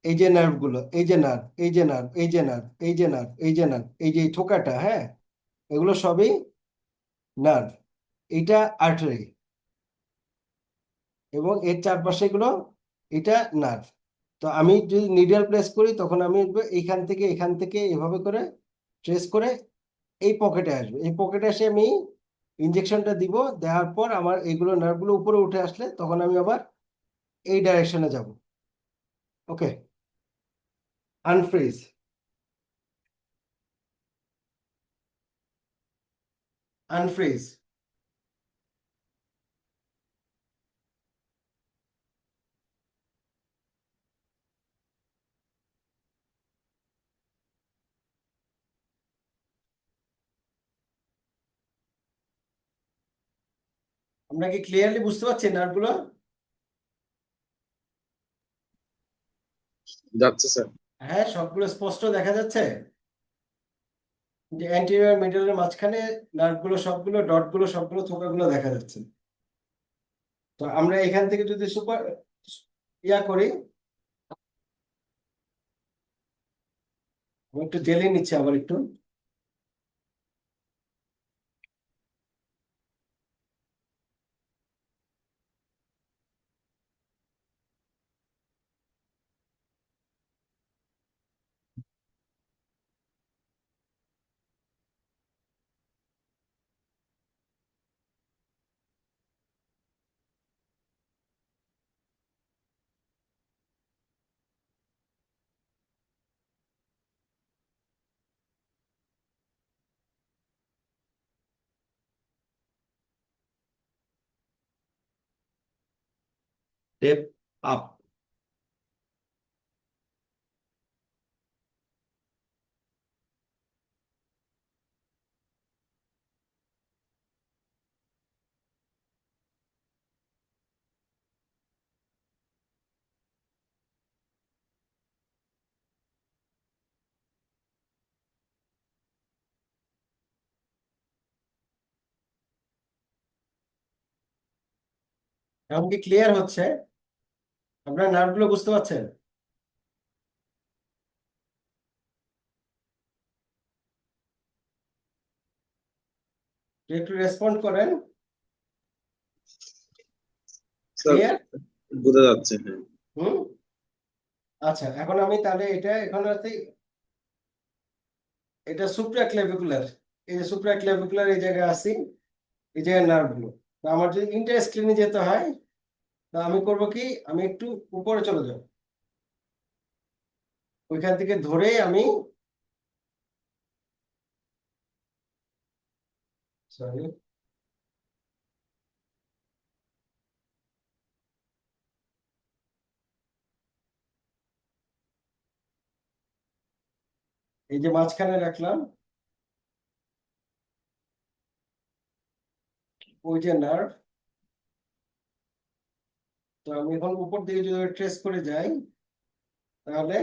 এই যে নার্ভ গুলো, এই যে নার্ভ, এই যে নার্ভ, এই যে নার্ভ, এই যে নার্ভ, এই যে নার্ভ, এই যে এই থোকাটা, হ্যাঁ, এগুলো সবই নার্ভ। এইটা আর্টারি, এবং এর চারপাশে গুলো এটা নার্ভ। তো আমি যদি নিডল প্লেস করি, তখন আমি এইখান থেকে এখান থেকে এভাবে করে ট্রেস করে এই পকেটে আসবে। এই পকেটে এসে আমি ইনজেকশনটা দিব, দেওয়ার পর আমার এইগুলো নার্ভগুলো উপরে উঠে আসলে তখন আমি আবার এই ডাইরেকশনে যাব। ওকে, আনফ্রিজ। আনফ্রিজ। আমরা কি ক্লিয়ারলি বুঝতে পারছি নার্ভগুলো? যাচ্ছে স্যার। হ্যাঁ, সবগুলো স্পষ্ট দেখা যাচ্ছে। যে অ্যান্টেরিয়র মিডলের মাঝখানে নার্ভগুলো সবগুলো, ডটগুলো সবগুলো, থোকাগুলো দেখা যাচ্ছে। তো আমরা এখান থেকে যদি সুপার ইয়া করি, আমি একটু জেলে নিচ্ছি আবার একটু। Tape up. এখন কি ক্লিয়ার হচ্ছে? আপনার নার্ভগুলো বুঝতে পারছেন? একটু রেসপন্ড করেন। Sir clear? বোঝা যাচ্ছে, হ্যাঁ। হুম। আচ্ছা, এখন আমি তাহলে এটা এখন আছে, এটা সুপ্রাক্লেভিকুলার। এই যে সুপ্রাক্লেভিকুলার এই জায়গায় আছি, এই জায়গায় নার্ভগুলো। তো আমার যদি ইন্টারস্ক্রিনে যেতে হয়, তা আমি করব কি, আমি একটু উপরে চলে যাব, ওইখান থেকে ধরে আমি, সরি, এই যে মাঝখানে রাখলাম, ওই যে নার্ভ। তো আমি এখন উপর দিকে যদি ট্রেস করে যাই, তাহলে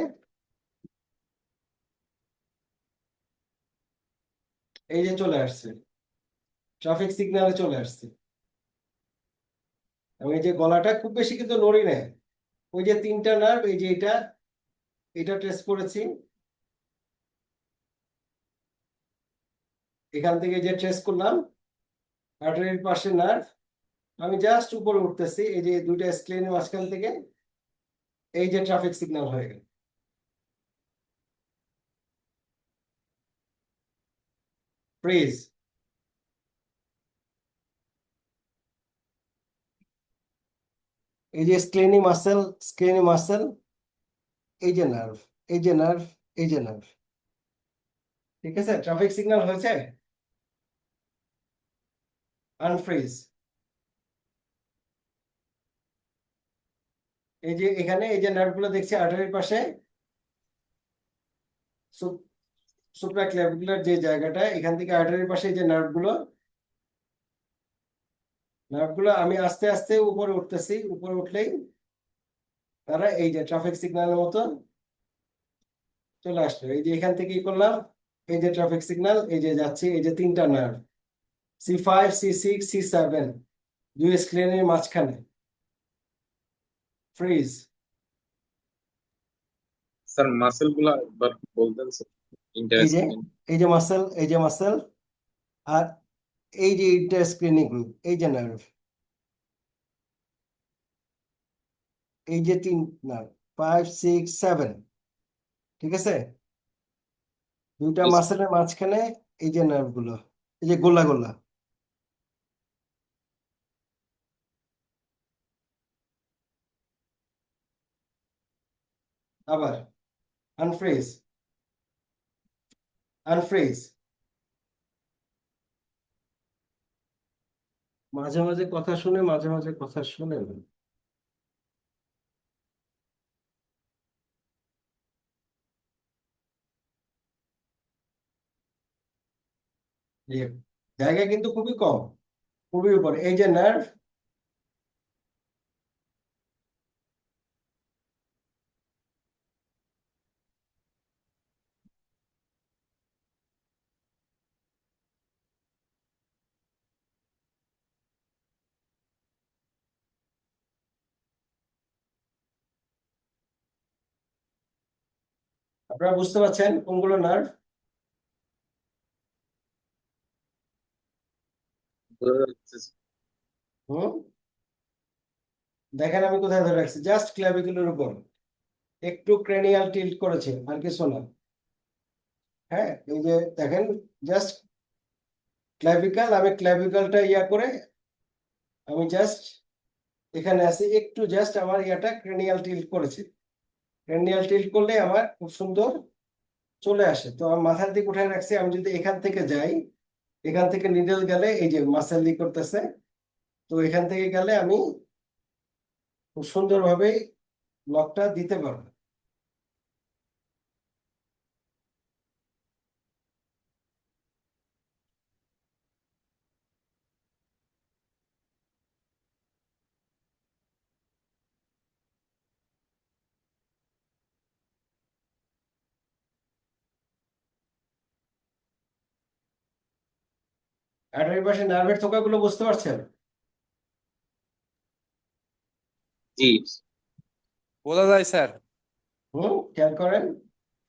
এই যে চলে আসছে, ট্রাফিক সিগন্যালে চলে আসছে। আমি এই যে গলাটা খুব বেশি কিন্তু নড়ি না, ওই যে তিনটা নার্ভ, এই যে এটা ট্রেস করেছি, এখান থেকে যে ট্রেস করলাম আর্টারির পাশে নার্ভ, আমি জাস্ট উপরে উঠতেছি, এই যে দুইটা স্ক্রিনের মাঝখান থেকে, এই যে ট্রাফিক সিগন্যাল হয়ে গেল। ফ্রিজ। এই যে স্ক্লেনি মাসেল, এই যে নার্ভ, এই যে নার্ভ, এই যে নার্ভ। ঠিক আছে, ট্রাফিক সিগন্যাল হয়েছে। আনফ্রিজ। এই যে এখানে এই যে নার্ভ গুলো দেখছি আর্টারির পাশে, সুপ্রাক্লেভিকুলার যে জায়গাটা, এখান থেকে আর্টারির পাশে এই যে নার্ভগুলো আমি আস্তে আস্তে উপরে উঠতেছি, উপরে উঠলেই তারা এই যে ট্রাফিক সিগন্যালের মতো চলে আসলো। এই যে এখান থেকে কি করলাম, এই যে ট্রাফিক সিগন্যাল, এই যে যাচ্ছি, এই যে তিনটা নার্ভ, C5 C6 C7, দুই স্ক্লেনের মাঝখানে। ফ্রিজ। স্যার মাসেল গুলা একবার বলতেন স্যার, এই যে ইন্টারেস্টিং। এই যে মাসেল, আর এই যে ইন্টারস্ক্রিনিং গ্রুপ, এই যে নার্ভ, এই যে তিন নার্ভ, 5 6 7। ঠিক আছে, দুইটা মাসেলের মাঝখানে এই যে নার্ভ গুলো, এই যে গোলা গোলা। আবার আনফ্রিজ, আনফ্রিজ। মাঝে মাঝে কথা শুনে, মাঝে মাঝে কথা শুনে না। এই জায়গা কিন্তু খুবই কম, খুবই উপরে এই যে নার্ভ। আপনারা বুঝতে পারছেন কোনগুলো নার্ভ? বোঝা যাচ্ছে। হুম। দেখেন আমি কোথায় ধরে রাখছি, জাস্ট ক্লাভিকুলের উপর, একটু ক্রেনিয়াল টিল্ট করেছে, আর কিছু না। হ্যাঁ, এই যে দেখেন, জাস্ট ক্লাভিকাল, আমি ক্লাভিকালটা ইয়া করে, আমি জাস্ট এখানে আছি, একটু জাস্ট আমার ইয়াটা ক্রেনিয়াল টিল্ট করেছে। ক্রেনিয়াল টিল্ট করলে আমার খুব সুন্দর চলে আসে। তো আমি মাথার দিকে উঠায় রাখছি, আমি যদি এখান থেকে যাই, এখান থেকে নিডল গেলে এই যে মাসেল ই করতেছে, তো এখান থেকে গেলে আমি খুব সুন্দরভাবে লকটা দিতে পারবো। আর এর পাশে নার্ভের থোকাগুলো বুঝতে পারছেন? জি বোঝা যায় স্যার, খেয়াল করেন।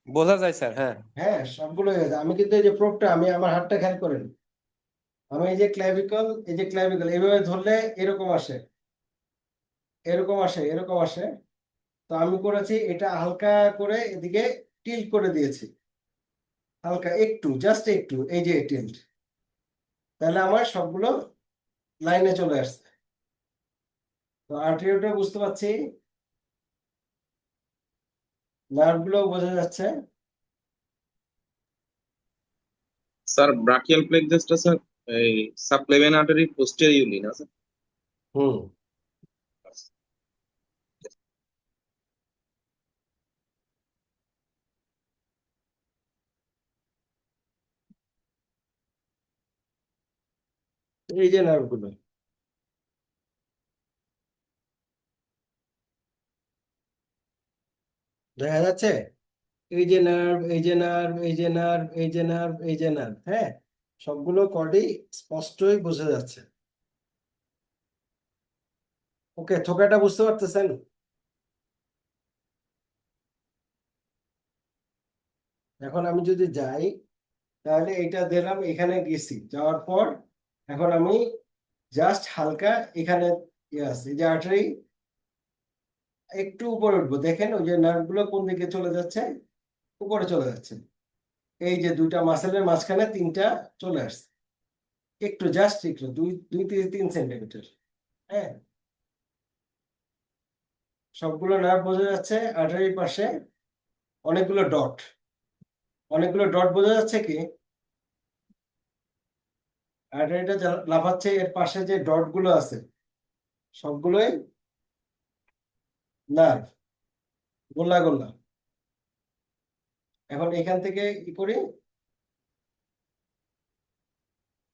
বোঝা যায় স্যার, হ্যাঁ। হ্যাঁ, সবগুলো হয়ে গেছে। আমি কিন্তু এই যে প্রোবটা, আমি আমার হাতটা খেয়াল করেন, আমি এই যে ক্ল্যাভিকল, এই যে ক্ল্যাভিকল এইভাবে ধরলে এরকম আসে, এরকম আসে, এরকম আসে। তো আমি করেছি এটা হালকা করে এদিকে টিল্ট করে দিয়েছি, হালকা একটু, জাস্ট একটু, এই যে টিল্ট, তাহলে আমার সবগুলো লাইনে চলে আসছে। তো আর্টেরিওটা বুঝতে পারছি, নার্ভ গুলো বোঝা যাচ্ছে। স্যার ব্রাকিয়াল প্লেক্সাসটা স্যার এই সাবক্লেভিয়ান আর্টারি পোস্টেরিয়রলি না স্যার? হুম। এই যে নার্ভ গুলো দেখা যাচ্ছে, এই যে নার্ভ, এই যে নার্ভ, এই যে নার্ভ, এই যে নার্ভ, এই যে নার্ভ, হ্যাঁ, সবগুলো কর্ডই স্পষ্টই বোঝা যাচ্ছে। ওকে, থোকাটা বুঝতে পারতেছেন? এখন আমি যদি যাই, তাহলে এটা দিলাম, এখানে গেছি, যাওয়ার পর এখন আমি জাস্ট হালকা এখানে ইয়ে আছে, এই যে আর্টারি একটু উপরে উঠবো, দেখেন ওই যে নার্ভ গুলো কোন দিকে চলে যাচ্ছে, উপরে চলে যাচ্ছে। এই যে দুইটা মাসেলের মাঝখানে তিনটা চলে আসছে, একটু, জাস্ট একটু, দুই দুই থেকে 3 সেন্টিমিটার। হ্যাঁ, সবগুলো নার্ভ বোঝা যাচ্ছে। আর্টারির পাশে অনেকগুলো ডট, অনেকগুলো ডট বোঝা যাচ্ছে কি? আর্টারিটা লাফাচ্ছে, এর পাশে যে ডট গুলো আছে সবগুলোই নার্ভ, গোল্লা গোল্লা। এখন এখান থেকে কি করি,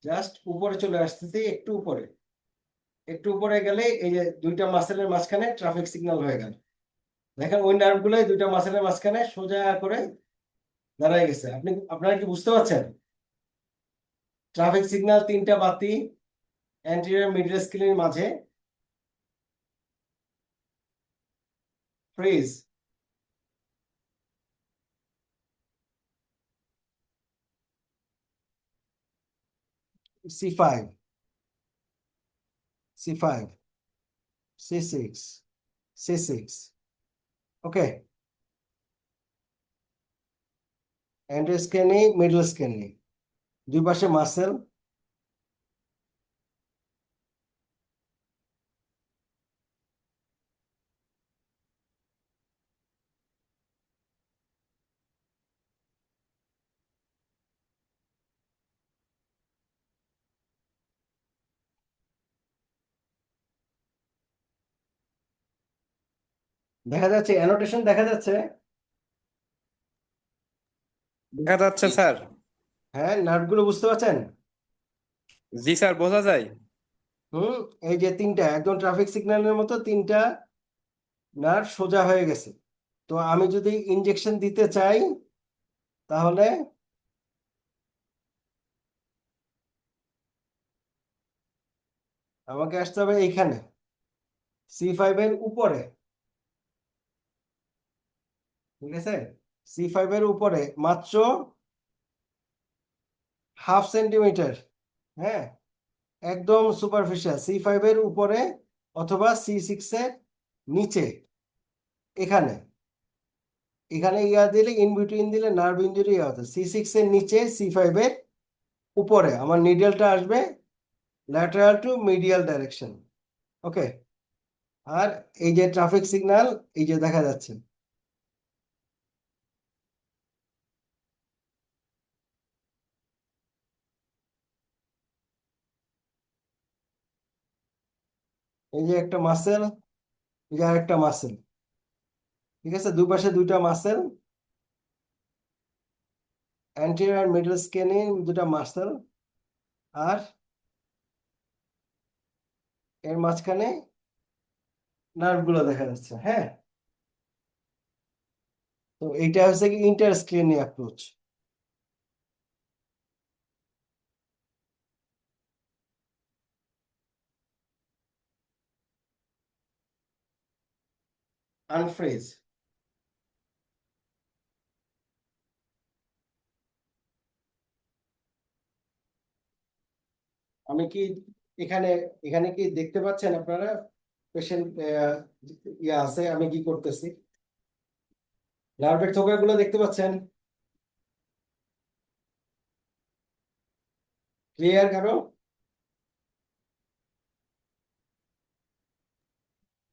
জাস্ট উপরে চলে আসতেছি, একটু উপরে, একটু উপরে গেলে এই যে দুইটা মাসেলের মাঝখানে ট্রাফিক সিগন্যাল হয়ে গেল। দেখেন ওই নার্ভ গুলোই দুইটা মাসেলের মাঝখানে সোজা করে দাঁড়ায় গেছে। আপনারা কি বুঝতে পারছেন? ট্রাফিক সিগন্যাল, তিনটা বাতি অ্যান্টেরিয়র মিডল স্কেলের মাঝে, fridge. C5, C5, C6, C6। ওকে, অ্যান্টেরিয়র স্কেল নেই, মিডল স্কেল নেই, দুই পাশে মাসেল। দেখা যাচ্ছে, অ্যানোটেশন দেখা যাচ্ছে। দেখা যাচ্ছে স্যার। হ্যাঁ, নার্ভ গুলো বুঝতে পারছেন? জি স্যার, বোঝা যায়। হুম, এই যে তিনটা একদম ট্রাফিক সিগন্যালের মতো তিনটা নার্ভ সোজা হয়ে গেছে। তো আমি যদি ইনজেকশন দিতে চাই, তাহলে আমাকে আসতে হবে এইখানে, C5 এর উপরে, ঠিক আছে? C5 এর উপরে মাত্র 0.5 সেন্টিমিটার, হ্যাঁ, একদম সুপারফিশিয়াল। C5 এর উপরে অথবা C6 এর নিচে, এখানে, এখানে ইয়া দিলে, ইন বিটুইন দিলে নার্ভ ইনজুরি ইয়া হতো। C6 এর নিচে, C5 এর উপরে আমার নিডেলটা আসবে ল্যাটারাল টু মিডিয়াল ডাইরেকশন। ওকে, আর এই যে ট্রাফিক সিগন্যাল, এই যে দেখা যাচ্ছে, এই যে একটা মাসেল, এই যে আরেকটা মাসেল, ঠিক আছে, দুই পাশে দুইটা মাসেল, অ্যান্টেরিয়র আর মিডল স্কেনে দুটা মাসেল, আর এর মাঝখানে নার্ভ গুলো দেখা যাচ্ছে। হ্যাঁ, তো এইটা হচ্ছে কি ইন্টারস্ক্রিনি অ্যাপ্রোচ। আনফ্রেজ। আমি কি এখানে এখানে কি দেখতে পাচ্ছেন আপনারা পেশেন্ট ইয়া আছে আমি কি করতেছি? লার্ভের থোকাগুলো দেখতে পাচ্ছেন? ক্লিয়ার কারো?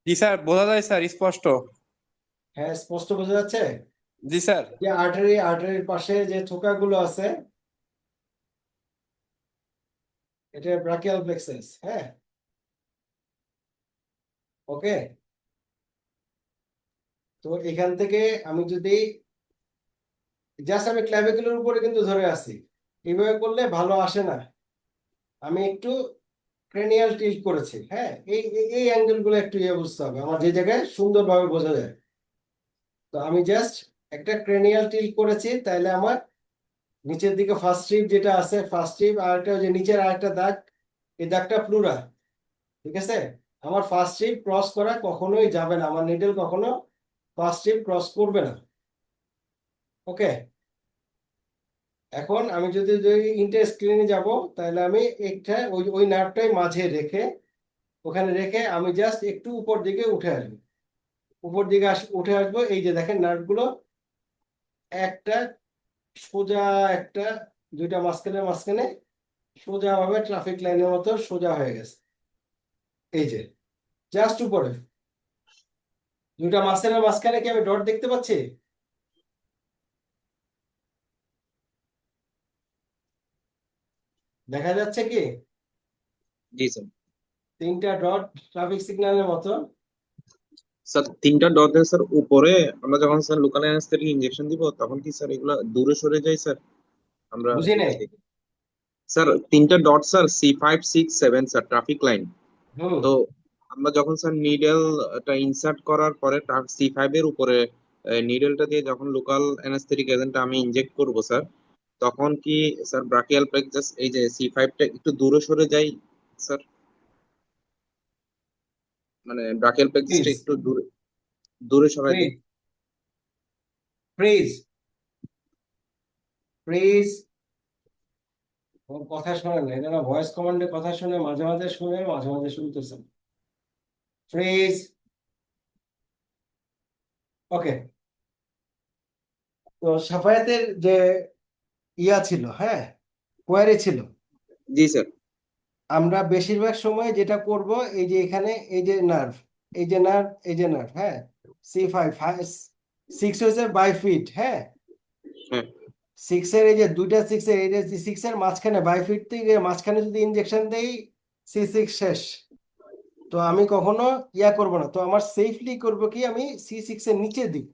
জি স্যার, বোঝা যায় স্যার স্পষ্ট। হ্যাঁ, স্পষ্ট বোঝা যাচ্ছে। জি স্যার। যে আর্টারির পাশে যে থোকাগুলো আছে এটা ব্রাকিয়াল প্লেক্সাস। হ্যাঁ, ওকে। তো এখান থেকে আমি যদি জাস্ট আমি ক্ল্যাভিকুলার উপরে কিন্তু ধরে আছি, এইভাবে করলে ভালো আসে না। আমি একটু ক্রেনিয়াল টিল্ট করেছি। হ্যাঁ, এই অ্যাঙ্গেল গুলো একটু ইয়ে বুঝতে হবে আমার, যে জায়গায় সুন্দরভাবে বোঝা যায়। তো আমি জাস্ট একটা ক্রেনিয়াল টিল্ট করেছি, তাইলে আমার নিচের দিকে ফার্স্ট স্ট্রিপ যেটা আছে, ফার্স্ট স্ট্রিপ আর একটা যে নিচের আরেকটা দাগ, এই দাগটা প্লুরা। ঠিক আছে, আমার ফার্স্ট স্ট্রিপ ক্রস করা কখনোই যাবে না, আমার নিডল কখনো ফার্স্ট স্ট্রিপ ক্রস করবে না। ওকে, এখন আমি যদি ইন্টারস্ক্রিনে যাব, তাহলে আমি একটা ওই নার্ভটাই মাঝে রেখে, ওখানে রেখে আমি জাস্ট একটু উপর দিকে উঠে আসবো। উপর দিকে উঠে আসবো, এই যে দেখেন নার্ভগুলো একটা সোজা, একটা দুইটা মাঝখানে মাঝখানে সোজা ভাবে ট্রাফিক লাইনের মতো সোজা হয়ে গেছে। এই যে জাস্ট উপরে দুইটা মাঝখানের মাঝখানে কি আমি ডট দেখতে পাচ্ছি? দেখা যাচ্ছে কি জি স্যার। তিনটা ডট ট্রাফিক সিগন্যালের মতো? স্যার তিনটা ডট স্যার উপরে, আমরা যখন স্যার লোকাল অ্যানেস্থেটিক ইনজেকশন দিব তখন কি স্যার এগুলা দূরে সরে যায় স্যার? আমরা বুঝি নাই। স্যার তিনটা dot sir C5, 6, 7 sir traffic line. হুম। তো আমরা যখন স্যার নিডেলটা ইনসার্ট করার পরে C5 এর উপরে নিডেলটা দিয়ে যখন লোকাল অ্যানেস্থেটিক এজেন্টটা আমি ইনজেক্ট করব স্যার, তখন কি স্যার ব্রাকিয়াল প্লেক্সাস এই যে C5টা একটু দূরে সরে যায় স্যার? মানে ব্রাকিয়াল প্লেক্সাসটা প্লিজ একটু দূরে দূরে সরাই প্লিজ দেয়। প্লিজ প্লিজ ওর কথা শোনেন না, এনারা ভয়েস কমান্ডে কথা শুনে মাঝে মাঝে শুনে মাঝে মাঝে শুনতেছেন। প্লিজ। ওকে, তো সাফায়াতের যে ইয়া ছিল, হ্যাঁ, কোয়ারি ছিল, জি স্যার। আমরা বেশিরভাগ সময় যেটা করব, এই যে এখানে এই যে নার্ভ, এই যে নার্ভ, এই যে নার্ভ, হ্যাঁ, C5 6 হয়েছে বাই ফিট। হ্যাঁ, হ্যাঁ 6 এর এই যে দুইটা 6 এর, এই যে 6 এর মাঝখানে বাই ফিট থেকে মাঝখানে যদি ইনজেকশন দেই, C6 শেষ। তো আমি কখনো ইয়া করব না, তো আমার সেফলি করব কি, আমি C6 এর নিচে দিই।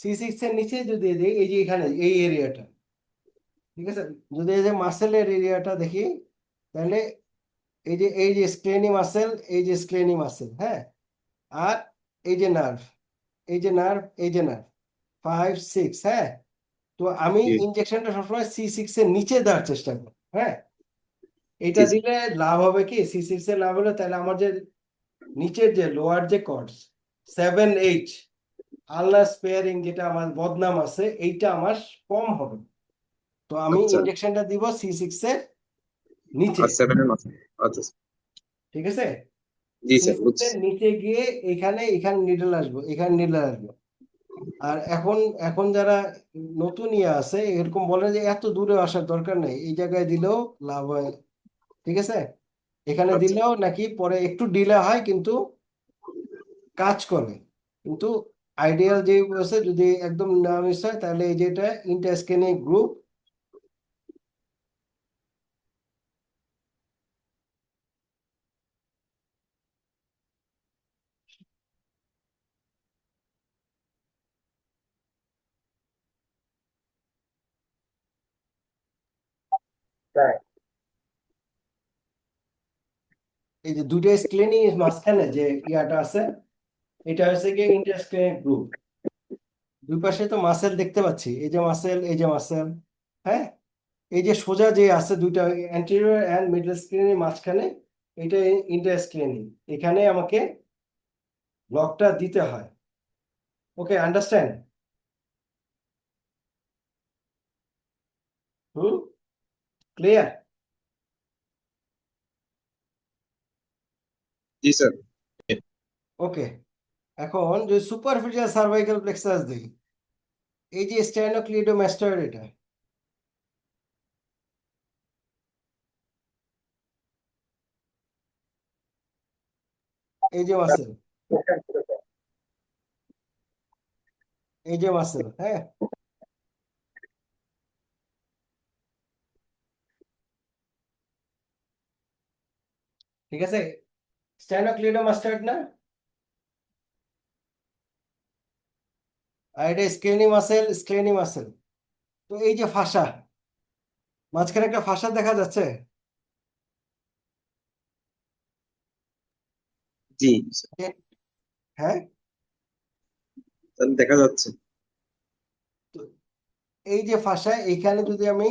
C6 এর নিচে যদি দিই, এই যে এখানে এই এরিয়াটা, ঠিক আছে, যদি এই যে মাসেলের এরিয়াটা দেখি, তাহলে এই যে স্ক্লেনি মাসেল, এই যে স্ক্লেনি মাসেল, হ্যাঁ, আর এই যে নার্ভ, এই যে নার্ভ, এই যে নার্ভ 5, 6। হ্যাঁ, তো আমি জি ইনজেকশনটা সবসময় C6 এর নিচে দেওয়ার চেষ্টা করি। হ্যাঁ, এটা জি স্যার। দিলে লাভ হবে কি, C6 এর লাভ হলে তাহলে আমার যে নিচের যে লোয়ার যে কর্ডস 7, 8 আলনার স্পেয়ারিং যেটা আমার বদনাম আছে, এইটা আমার কম হবে। তো আমি আচ্ছা ইনজেকশনটা দিব C6 এর নিচে। আর 7 এর মাঝে। আচ্ছা ঠিক আছে, জি স্যার C6 বুঝছি। এর নিচে গিয়ে এখানে এখানে নিডল আসবো, এখানে নিডল আসবো। আর এখন এখন যারা নতুন ইয়ে আছে এরকম বলে যে এত দূরে আসার দরকার নেই, এই জায়গায় দিলেও লাভ হয়। ঠিক আছে, এখানে আচ্ছা দিলেও নাকি পরে একটু ডিলে হয় কিন্তু কাজ করে। কিন্তু আইডিয়াল যে আছে, যদি একদম না মিস হয়, তাহলে এই যেটা ইন্টারস্কেনিক গ্রুপ, এই যে দুইটা স্ক্লেনি মাঝখানে যে ইয়াটা আছে, এটা হচ্ছে গিয়ে ইন্টারস্কেনিক গ্রুপ। দুই পাশে তো মাসেল দেখতে পাচ্ছি, এই যে মাসেল, এই যে মাসেল। হ্যাঁ, এই যে সোজা যে আছে দুইটা অ্যান্টেরিয়র অ্যান্ড মিডল স্ক্রিনের মাঝখানে, এটা ইন্টারস্ক্রিনিং, এখানে আমাকে ব্লকটা দিতে হয়। Okay, understand? Clear? জি স্যার। ওকে, এখন যদি সুপারফিশিয়াল সার্ভাইকাল প্লেক্সাস দিই, এই যে স্টেনোক্লিডোমাস্টয়েড, এটা এই যে মাসেল, এই যে মাসেল, হ্যাঁ, ঠিক আছে, স্টেনোক্লিডোমাস্টয়েড না, আর এটা স্ক্লেনি মাসেল। তো এই যে ফাসা, মাঝখানে একটা ফাসা দেখা যাচ্ছে, জি হ্যাঁ। স্যার, দেখা যাচ্ছে। তো এই যে ফাসা, এইখানে যদি আমি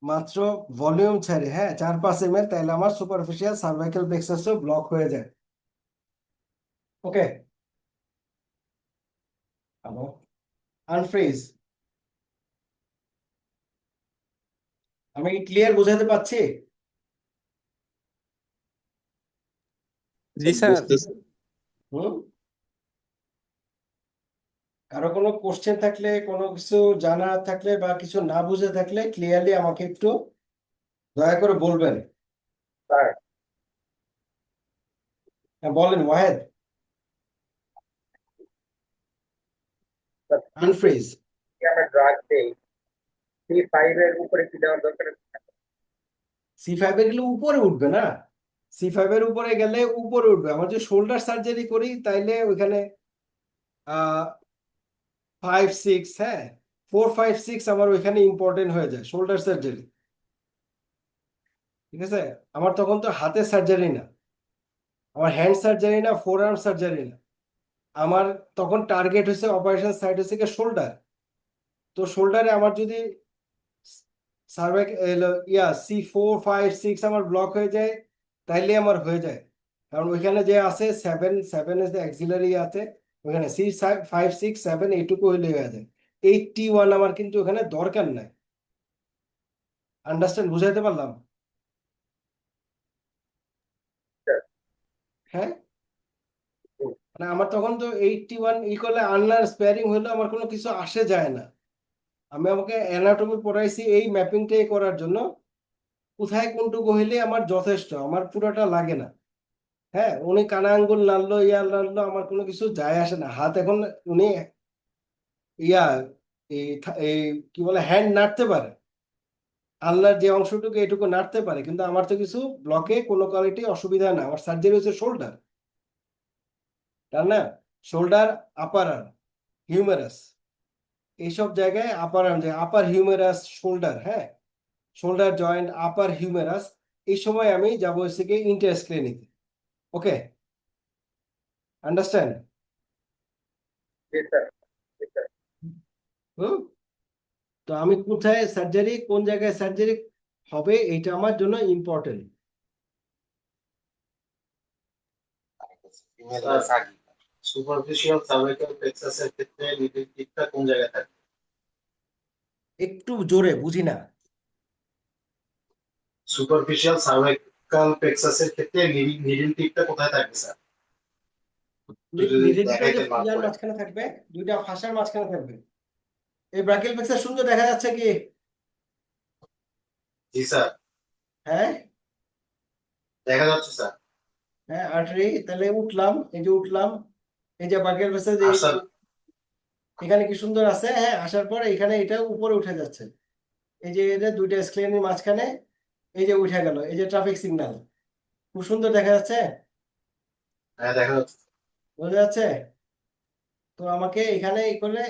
মাত্র ভলিউম ছাড়ি, হ্যাঁ, 4-5 ml, তাহলে আমার সুপারফিশিয়াল সার্ভাইকাল প্লেক্সাসও ব্লক হয়ে যায়। ওকে, আনফ্রিজ। আমি কি ক্লিয়ার বোঝাতে পারছি? জি স্যার। বুঝতেছি। হুম, কারো কোনো কোশ্চেন থাকলে, কোনো কিছু জানার থাকলে বা কিছু না বুঝে থাকলে ক্লিয়ারলি আমাকে একটু দয়া করে বলবেন। হ্যাঁ, বলেন ওয়াহেদ। আনফ্রিজ। আমরা ড্রাগ দেই C5 এর উপরে কি দেওয়ার দরকার? C5 এর গেলে উপরে উঠবে না, C5 এর উপরে গেলে উপরে উঠবে। আমার যদি শোল্ডার সার্জারি করি তাইলে ওইখানে 5-6, হ্যাঁ, 4-5-6 আমার ওইখানে ইম্পর্টেন্ট হয়ে যায় শোল্ডার সার্জারি, ঠিক আছে। আমার তখন তো হাতের সার্জারি না, আমার হ্যান্ড সার্জারি না, ফোর আর্ম সার্জারি না, আমার তখন টার্গেট হচ্ছে অপারেশন সাইট হচ্ছে কি শোল্ডার। তো শোল্ডারে আমার যদি সার্ভাইক C4-5-6 আমার ব্লক হয়ে যায়, তাইলে আমার হয়ে যায়। কারণ ওইখানে যে আছে 7 অ্যাক্সিলারি আছে, ওইখানে C5-6-7 এইটুকু হইলে হয়ে যায়। 81 আমার কিন্তু ওখানে দরকার নাই। আন্ডারস্ট্যান্ড, বুঝাইতে পারলাম? হ্যাঁ, মানে আমার তখন তো 81 ই করলে আনলার স্পেয়ারিং হইলে আমার কোনো কিছু আসে যায় না। আমাকে অ্যানাটমি পড়াইছি এই ম্যাপিংটাই করার জন্য, কোথায় কোনটুকু হইলে আমার যথেষ্ট, আমার পুরোটা লাগে না। হ্যাঁ, উনি কানা আঙ্গুল নাড়লো, নাড়লো, আমার কোনো কিছু যায় আসে না। হাত এখন উনি ইয়া এই কি বলে হ্যান্ড নাড়তে পারে, আল্লাহর যে অংশটুকু এটুকু নাড়তে পারে, কিন্তু আমার তো কিছু ব্লকে কোনো কোয়ালিটি অসুবিধা না। আমার সার্জারি হচ্ছে শোল্ডার, তার না, শোল্ডার, আপার আর্ম, হিউমেরাস, এইসব জায়গায় আপার আর্ম, আপার হিউমেরাস, শোল্ডার, হ্যাঁ, শোল্ডার জয়েন্ট, আপার হিউমেরাস, এই সময় আমি যাবো হচ্ছে কি ইন্টারেস্ট ক্লিনিকে। ওকে, আন্ডারস্ট্যান্ড? হুম, তো আমি কোথায় সার্জারি, কোন জায়গায় সার্জারি হবে, এটা আমার জন্য ইম্পর্টেন্ট। সুপারফিশিয়াল সার্ভাইকাল প্লেক্সাসের ক্ষেত্রে নিডল টিপটা কোন জায়গায় থাকে? একটু জোরে বুঝি না। সুপারফিশিয়াল সার্ভাইকাল প্লেক্সাসের ক্ষেত্রে নিডল টিপটা কোথায় থাকবে স্যার? যদি নিডেলটা যে দেখাইতে না ফুলার পারে। মাঝখানে থাকবে, দুইটা ফাঁসার মাঝখানে থাকবে। এই ব্রাকিয়াল প্লেক্সাস সুন্দর দেখা যাচ্ছে কি? জি স্যার, হ্যাঁ, দেখা যাচ্ছে স্যার। হ্যাঁ, আর্টারি, তাহলে উঠলাম, এই যে উঠলাম, এই যে ব্রাকিয়াল প্লেক্সাস, আর স্যার, এখানে কি সুন্দর আছে, হ্যাঁ, আসার পরে এখানে এটা উপরে উঠে যাচ্ছে, এই যে এটা দুইটা স্ক্রিনের মাঝখানে, এই যে উঠে গেল, এই যে ট্রাফিক সিগন্যাল, খুব সুন্দর দেখা যাচ্ছে, হ্যাঁ দেখা যাচ্ছে। বোঝা যাচ্ছে। তো আমাকে এখানে এই করলে,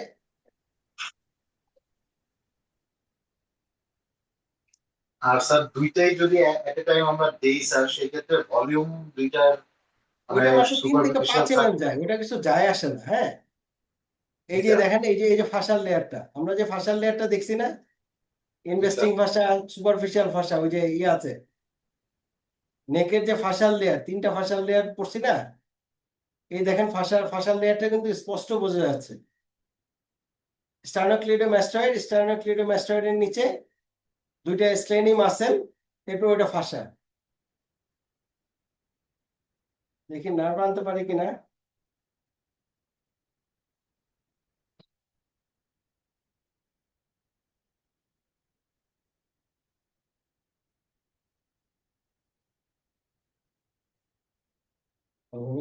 আর স্যার দুইটাই যদি এট এ টাইম আমরা দেই স্যার, সেই ক্ষেত্রে ভলিউম দুইটার মানে ওইটা মাত্র 3 থেকে 5 সুপারফিশিয়াল ml যায়, ওটা কিছু যায় আসে না, হ্যাঁ। এই যে দেখেন, এই যে ফাসার লেয়ারটা, আমরা যে ফাসার লেয়ারটা দেখছি না, ইনভেস্টিং ফাসা, সুপারফিশিয়াল ফাসা, ওই যে ইয়ে আছে, নেকের যে ফাসার লেয়ার, 3টা ফাসার লেয়ার পড়ছি না, এই দেখেন ফাশাল লেয়ারটা কিন্তু স্পষ্ট বোঝা যাচ্ছে। স্টার্নোক্লিডোমাস্টয়েডের নিচে দুইটা স্ট্রেনি মাসেল, এরপর ওইটা ফাশা। দেখি নার্ভ আনতে পারি কিনা।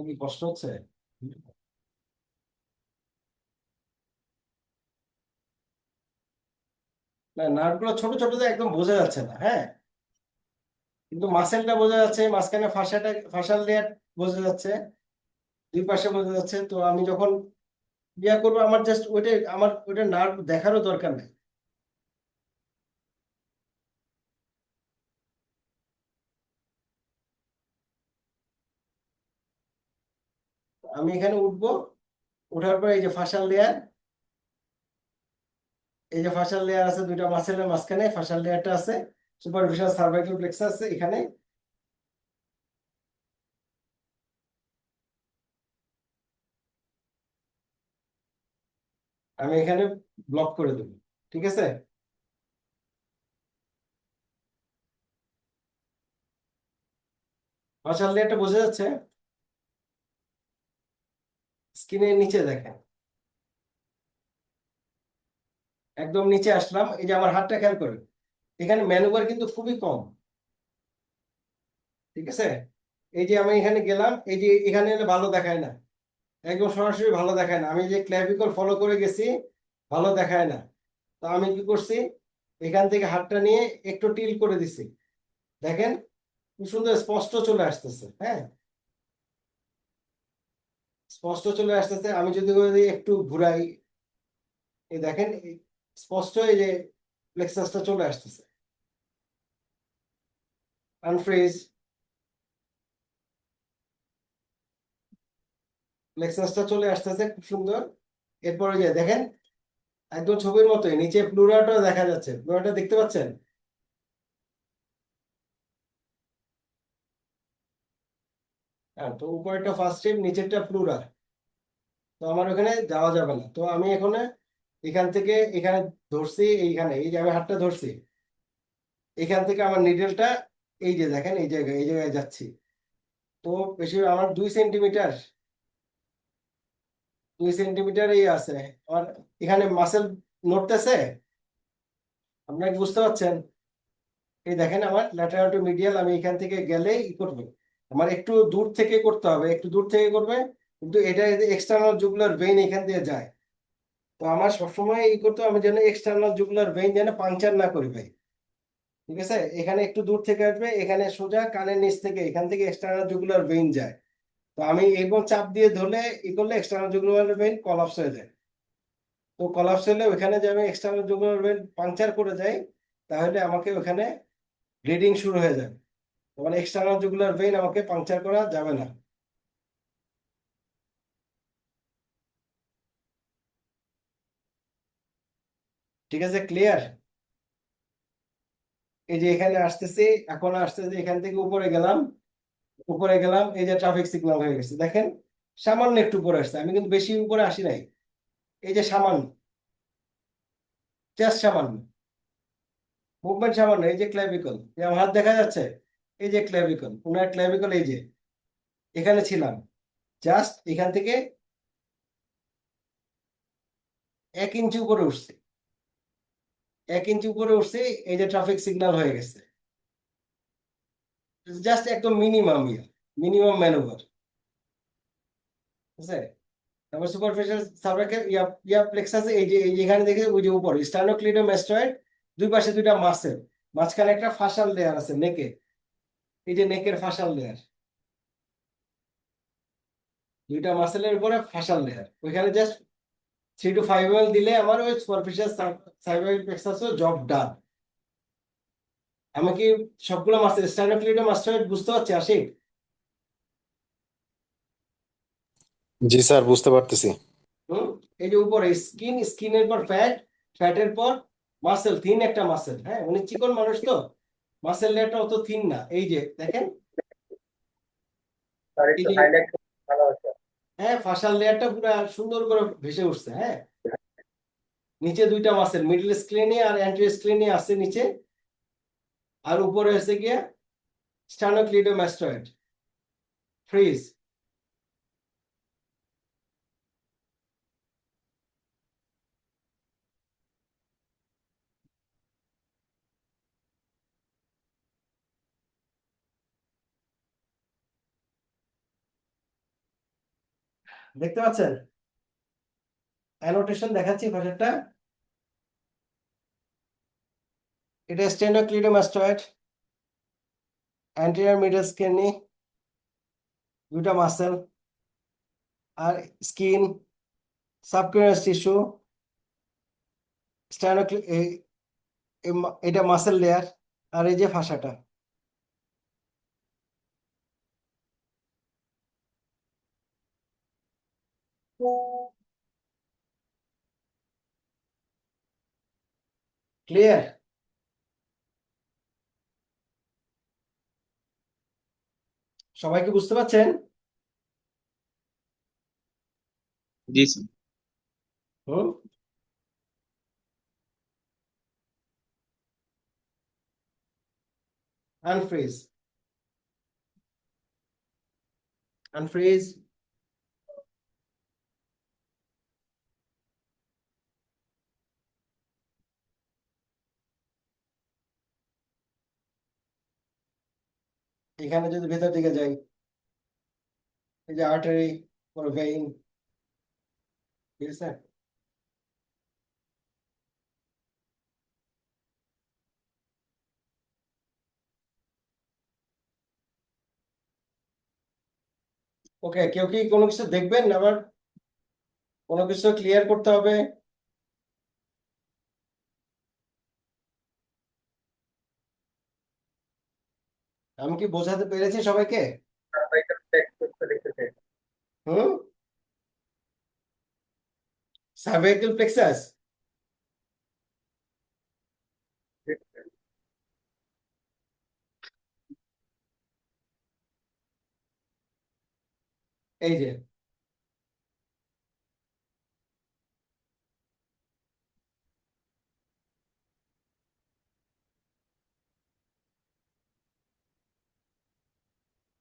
কি কষ্ট হচ্ছে? না, নার্ভ গুলো ছোট ছোট তো একদম বোঝা যাচ্ছে না, হ্যাঁ, কিন্তু মাসেলটা বোঝা যাচ্ছে, মাঝখানে ফাশাল লেয়ার বোঝা যাচ্ছে, দুই পাশে বোঝা যাচ্ছে। তো আমি যখন ইয়া করবো, আমার ওইটা নার্ভ দেখারও দরকার নেই। আমি এখানে উঠবো, ওঠার পর এই যে ফাশাল লেয়ার, এই যে ফাশাল লেয়ার আছে দুইটা মাসেলের মাঝখানে ফাশাল লেয়ারটা আছে, সুপারফিশিয়াল সার্ভাইকাল প্লেক্সাস আছে এখানে। আমি এখানে ব্লক করে দেবো, ঠিক আছে। ফাশাল লেয়ারটা বোঝা যাচ্ছে, স্কিনের নিচে দেখেন, একদম নিচে আসলাম। এই যে আমার হাতটা খেয়াল করেন, এখানে ম্যানুভার কিন্তু খুবই কম, ঠিক আছে। এই যে আমি এখানে গেলাম, এই যে এখানে এলে ভালো দেখায় না, একদম সরাসরি ভালো দেখায় না। আমি যে ক্ল্যাভিকল ফলো করে গেছি, ভালো দেখায় না। তো আমি কি করছি, এখান থেকে হাতটা নিয়ে একটু টিল করে দিছি, দেখেন খুব সুন্দর স্পষ্ট চলে আসতেছে, হ্যাঁ, স্পষ্ট চলে আসতেছে। আমি যদি একটু ঘুরাই, এই দেখেন স্পষ্ট এই যে প্লেক্সাসটা চলে আসতেছে। আনফ্রিজ, প্লেক্সাসটা চলে আসতেছে খুব সুন্দর। এরপরে যে দেখেন একদম ছবির মতোই নিচে প্লুরাটা দেখা যাচ্ছে, প্লুরাটা দেখতে পাচ্ছেন? হ্যাঁ, তো উপরেরটা ফার্স্ট স্টেপ, নিচেরটা প্লুরা। তো আমার ওখানে যাওয়া যাবে না। তো আমি এখানে এখান থেকে এখানে ধরছি, এইখানে এই যে আমি হাতটা ধরছি, এখান থেকে আমার নিডেলটা এই যে দেখেন এই জায়গায় যাচ্ছি। তো বেশি আমার 2 সেন্টিমিটার, 2 সেন্টিমিটার এই আছে আমার। এখানে মাসেল নড়তেছে, আপনারা কি বুঝতে পারছেন? এই দেখেন আমার ল্যাটেরাল টু মিডিয়াল, আমি এখান থেকে গেলে ই করবে, আমার একটু দূর থেকে করতে হবে, একটু দূর থেকে করবে, কিন্তু এটা এক্সটার্নাল জুগুলার ভেইন এখান দিয়ে যায়। তো আমার সবসময় ই করতে হবে, আমি যেন এক্সটার্নাল জুগুলার ভেইন যেন পাংচার না করি ভাই, ঠিক আছে। এখানে একটু দূর থেকে আসবে, এখানে সোজা কানের নিচ থেকে এখান থেকে এক্সটার্নাল জুগুলার ভেইন যায়। তো আমি এরকম চাপ দিয়ে ধরলে ই করলে এক্সটার্নাল জুগুলার ভেইন কলাপস হয়ে যায়। তো কলাপস হলে ওখানে যে আমি এক্সটার্নাল জুগুলার ভেইন পাংচার করে যাই, তাহলে আমাকে ওখানে ব্লিডিং শুরু হয়ে যাবে। মানে এক্সটার্নাল জুগুলার ভেইন আমাকে পাংচার করা যাবে না। ঠিক আছে, ক্লিয়ার? এই যে এখানে আসতেছি, এখন আসতেছি এখান থেকে উপরে গেলাম, এই যে ট্রাফিক সিগন্যাল হয়ে গেছে, দেখেন সামান্য একটু উপরে আসছে, আমি কিন্তু বেশি উপরে আসি নাই, এই যে সামান্য, জাস্ট সামান্য মুভমেন্ট, সামান্য। এই যে ক্ল্যাভিকল, আমার হাত দেখা যাচ্ছে, এই যে ক্ল্যাভিকল, ওনার ক্ল্যাভিকল এই যে এখানে ছিলাম, জাস্ট এখান থেকে 1 ইঞ্চি উপরে উঠছে, 1 ইঞ্চি উপরে উঠছে, এই যে ট্রাফিক সিগন্যাল হয়ে গেছে, জাস্ট একদম মিনিমাম ম্যানুভার, ঠিক আছে। তারপর সুপারফিশিয়াল সার্ভাইকাল প্লেক্সাস, এই যে এখানে দেখে ওই যে উপর স্টার্নোক্লিডোমাস্টয়েড, দুই পাশে দুইটা মাসেল, মাঝখানে একটা ফাশাল লেয়ার আছে নেকে, এই যে নেকের ফাশাল লেয়ার, দুইটা মাসেলের উপরে ফাশাল লেয়ার, ওইখানে জাস্ট 3 to 5 ml দিলে আমার ওই সুপারফিশিয়াল সার্ভাইকাল প্লেক্সাসও জব ডান। আমি কি সবগুলো মাসেল স্টার্নোক্লিডোমাস্টয়েড বুঝতে পারছি আশিক? জি স্যার, বুঝতে পারতেছি। এই যে উপরে স্কিনের পর ফ্যাটের পর মাসেল, থিন একটা মাসেল, হ্যাঁ, উনি চিকন মানুষ তো, মাসেল লেয়ারটা অত থিন না। এই যে দেখেন, স্যার এই একটু যে হাইলাইট ভালো হতো। হ্যাঁ, ফাশাল লেয়ারটা পুরো সুন্দর করে ভেসে উঠছে। হ্যাঁ, নিচে দুইটা মাসেল, মিডল স্ক্লেনি আর অ্যান্টেরিয়র স্ক্লেনি আছে নিচে, আর উপরে হচ্ছে গিয়ে স্টার্নোক্লিডোমাস্টয়েড ফ্রিজ। দেখতে পাচ্ছেন অ্যানোটেশন দেখাচ্ছি পাশেরটা। এটা স্টেনোক্লিডোমাস্টয়েড, অ্যান্টেরিয়র মিডল স্ক্লেনি, দুইটা মাসেল আর স্কিন, সাবকিউরাস টিস্যু, স্টার্নোক্লি এটা মাসেল লেয়ার, আর এই যে ফাসাটা। ক্লিয়ার? সবাই কি বুঝতে পারছেন? জি স্যার। হুম, আনফ্রিজ, আনফ্রিজ। এখানে যদি ভেতর দিকে যাই, এই যে আর্টারি or ভেইন, ঠিক আছে? ওকে, কেউ কি কোনো কিছু দেখবেন আবার? কোনো কিছু ক্লিয়ার করতে হবে? আমি কি বোঝাতে পেরেছি সবাইকে? সার্ভাইকাল প্লেক্সাস দেখতে চাই। হুম, সার্ভাইকাল প্লেক্সাস। এই যে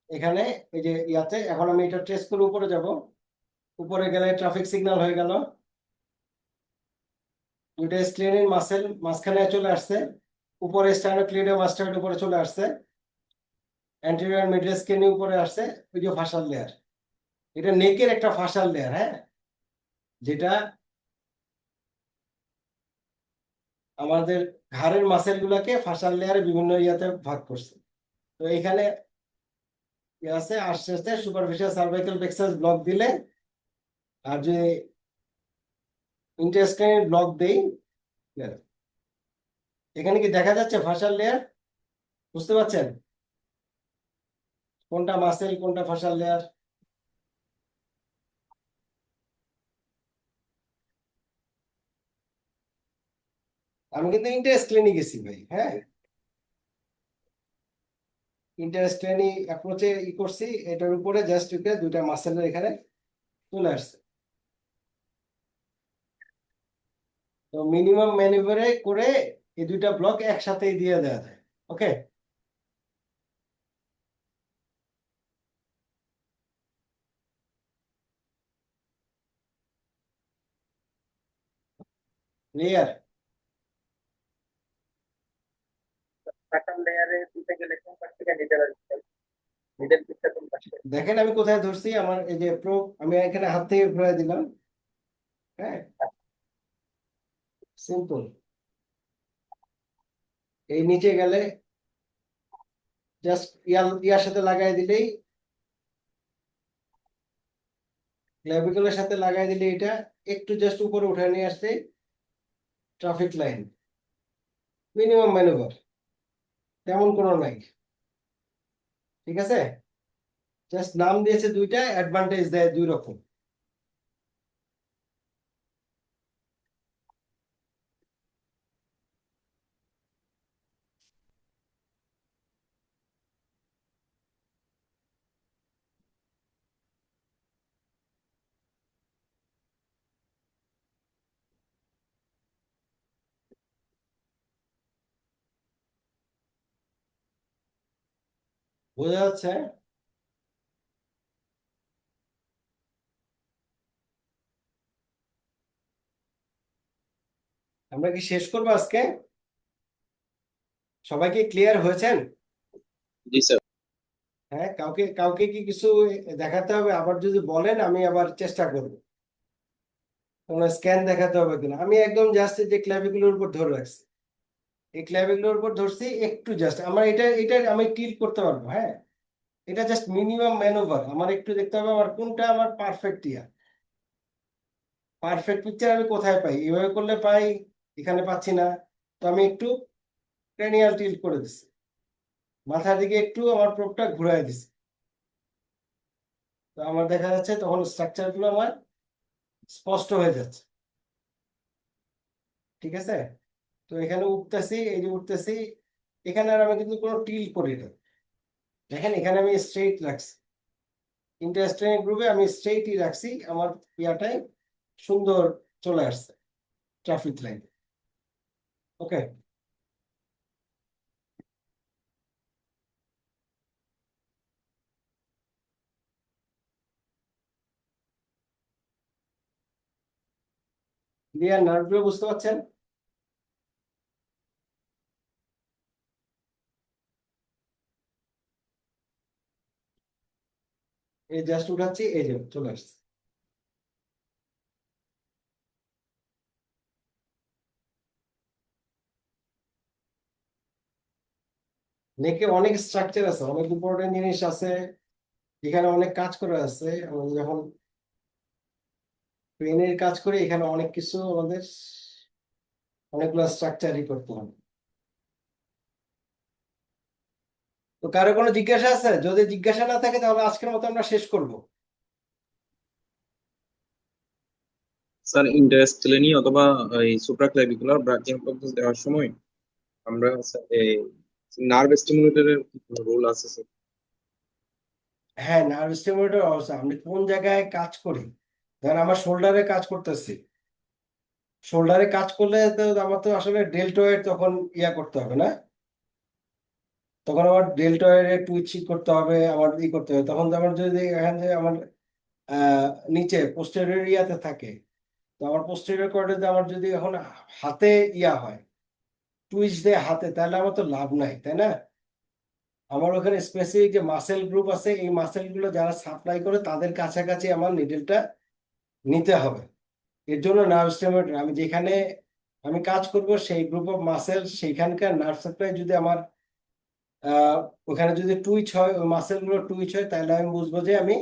এখানে, এই যে ইয়াতে, এখন আমি এটা ট্রেস করে উপরে যাব। উপরে গেলে ট্রাফিক সিগন্যাল হয়ে গেল, দুইটা স্ক্লেনিন মাসেল মাঝখানে চলে আসছে, উপরে স্টার্নোক্লিডোমাস্টয়েড উপরে চলে আসছে, অ্যান্টেরিয়র মিডল স্ক্লেনি উপরে আসছে, ওই যে ফাসাল লেয়ার। এটা নেকের একটা ফাসাল লেয়ার, হ্যাঁ, যেটা আমাদের ঘাড়ের মাসেল গুলাকে ফাসাল লেয়ারে বিভিন্ন ইয়াতে ভাগ করছে। তো এখানে ইয়ে আছে, আস্তে আস্তে সুপারফিশিয়াল সার্ভাইকাল প্লেক্সাস ব্লক দিলে, আর যদি ইন্টারস্ক্রাইন ব্লক দেই, এখানে কি দেখা যাচ্ছে ফাসাল লেয়ার? বুঝতে পারছেন কোনটা মাসেল কোনটা ফাসাল লেয়ার? আমি কিন্তু ইন্টারস্ক্লেনি গেছি ভাই, হ্যাঁ, ইন্টারস্ক্লেনি অ্যাপ্রোচে করছি, এটার উপরে জাস্ট দুইটা মাসেলের এখানে চলে আসছে। তো মিনিমাম ম্যানিভারে করে এই দুইটা ব্লক একসাথেই দিয়ে দেওয়া যায়। ওকে, ক্লিয়ার? ফাশাল লেয়ারে দিতে গেলে কোন পাশ থেকে নিডেল আসবে? নিডেল পিসটা কোন পাশে? দেখেন আমি কোথায় ধরছি, আমার এই যে প্রো, আমি এখানে হাত থেকে ঘুরাই দিলাম। হ্যাঁ, সিম্পল। এই নিচে গেলে জাস্ট ইয়ার সাথে লাগাই দিলেই, ক্লাভিকলের সাথে লাগাই দিলে এটা একটু জাস্ট উপরে উঠে নিয়ে আসছে, ট্রাফিক লাইন। মিনিমাম ম্যানুভার তেমন কোনো নাই, ঠিক আছে? জাস্ট নাম দিয়েছে দুইটা, অ্যাডভান্টেজ দেয় দুই রকম। বোঝা যাচ্ছে? আমরা কি শেষ করবো আজকে? সবাই কি ক্লিয়ার হয়েছেন? জি স্যার। হ্যাঁ, কাউকে কাউকে কি কিছু দেখাতে হবে? আবার যদি বলেন আমি আবার চেষ্টা করব। কোনো স্ক্যান দেখাতে হবে কিনা। আমি একদম জাস্ট যে ক্ল্যাভিকুলার উপর ধরে রাখছি, এই ক্ল্যাভিকুলার উপর ধরছি একটু, জাস্ট আমার এটা এটা আমি টিল্ট করতে পারবো। হ্যাঁ, এটা জাস্ট মিনিমাম ম্যানোভার। আমার একটু দেখতে হবে আমার কোনটা আমার পারফেক্ট পারফেক্ট পিকচার আমি কোথায় পাই। এইভাবে করলে পাই, এখানে পাচ্ছি না। তো আমি একটু ক্র্যানিয়াল টিল্ট করে দিচ্ছি, মাথার দিকে একটু আমার প্রোবটা ঘুরাই দিচ্ছি। তো আমার দেখা যাচ্ছে তখন স্ট্রাকচার গুলো আমার স্পষ্ট হয়ে যাচ্ছে। ঠিক আছে? তো এখানে উঠতেছি, এই যে উঠতেছি, এখানে আর আমি কিন্তু কোনো টিল করি না। দেখেন এখানে আমি স্ট্রেইট রাখছি, ইন্টারেস্টিং গ্রুপে আমি স্ট্রেইটই রাখছি। আমার ইয়াটাই সুন্দর চলে আসছে ট্রাফিক লাইন। ওকে, ক্লিয়ার? নার্ভগুলো বুঝতে পারছেন? এই জাস্ট উঠাচ্ছি, এই যে চলে আসছে। নেকে অনেক স্ট্রাকচার আছে, অনেক ইম্পর্টেন্ট জিনিস আছে, এখানে অনেক কাজ করা আছে। আমরা যখন ব্রেনের কাজ করি এখানে অনেক কিছু আমাদের অনেকগুলো স্ট্রাকচারই করতে হবে। তো কারো কোনো জিজ্ঞাসা আছে? যদি জিজ্ঞাসা না থাকে তাহলে আজকের মতো আমরা শেষ করব। স্যার ইন্টারস্টেলিনি অথবা এই সুপ্রাক্লাভিকুলার ব্রাঞ্চিং প্রসেস দেওয়ার সময় আমরা নার্ভ স্টিমুলেটরের রোল আছে স্যার? হ্যাঁ, নার্ভ স্টিমুলেটর অবস্থা আমি কোন জায়গায় কাজ করি। ধরেন আমার শোল্ডারে কাজ করতেছি, শোল্ডারে কাজ করলে তো আমার তো আসলে ডেল্টয়েড তখন ইয়া করতে হবে না, তখন আমার ডেল্টয়েড টুইচ করতে হবে, আমার করতে হবে। তখন তো আমার যদি এখান থেকে আমার আহ নিচে পোস্টেরিয়র ইয়াতে থাকে, তো আমার পোস্টেরিয়র কর্ডে আমার যদি এখন হাতে ইয়া হয়, টুইচ দেয় হাতে, তাহলে আমার তো লাভ নাই, তাই না? আমার ওখানে স্পেসিফিক যে মাসেল গ্রুপ আছে, এই মাসেল গুলো যারা সাপ্লাই করে তাদের কাছাকাছি আমার নিডেলটা নিতে হবে। এর জন্য নার্ভ স্টিমুলেটর, আমি যেখানে আমি কাজ করব সেই গ্রুপ অফ মাসেল, সেইখানকার নার্ভ সাপ্লাই যদি আমার আহ ওখানে যদি টুইচ হয়, ওই মাসেল গুলো টুইচ হয়, তাহলে আমি বুঝবো যে আমি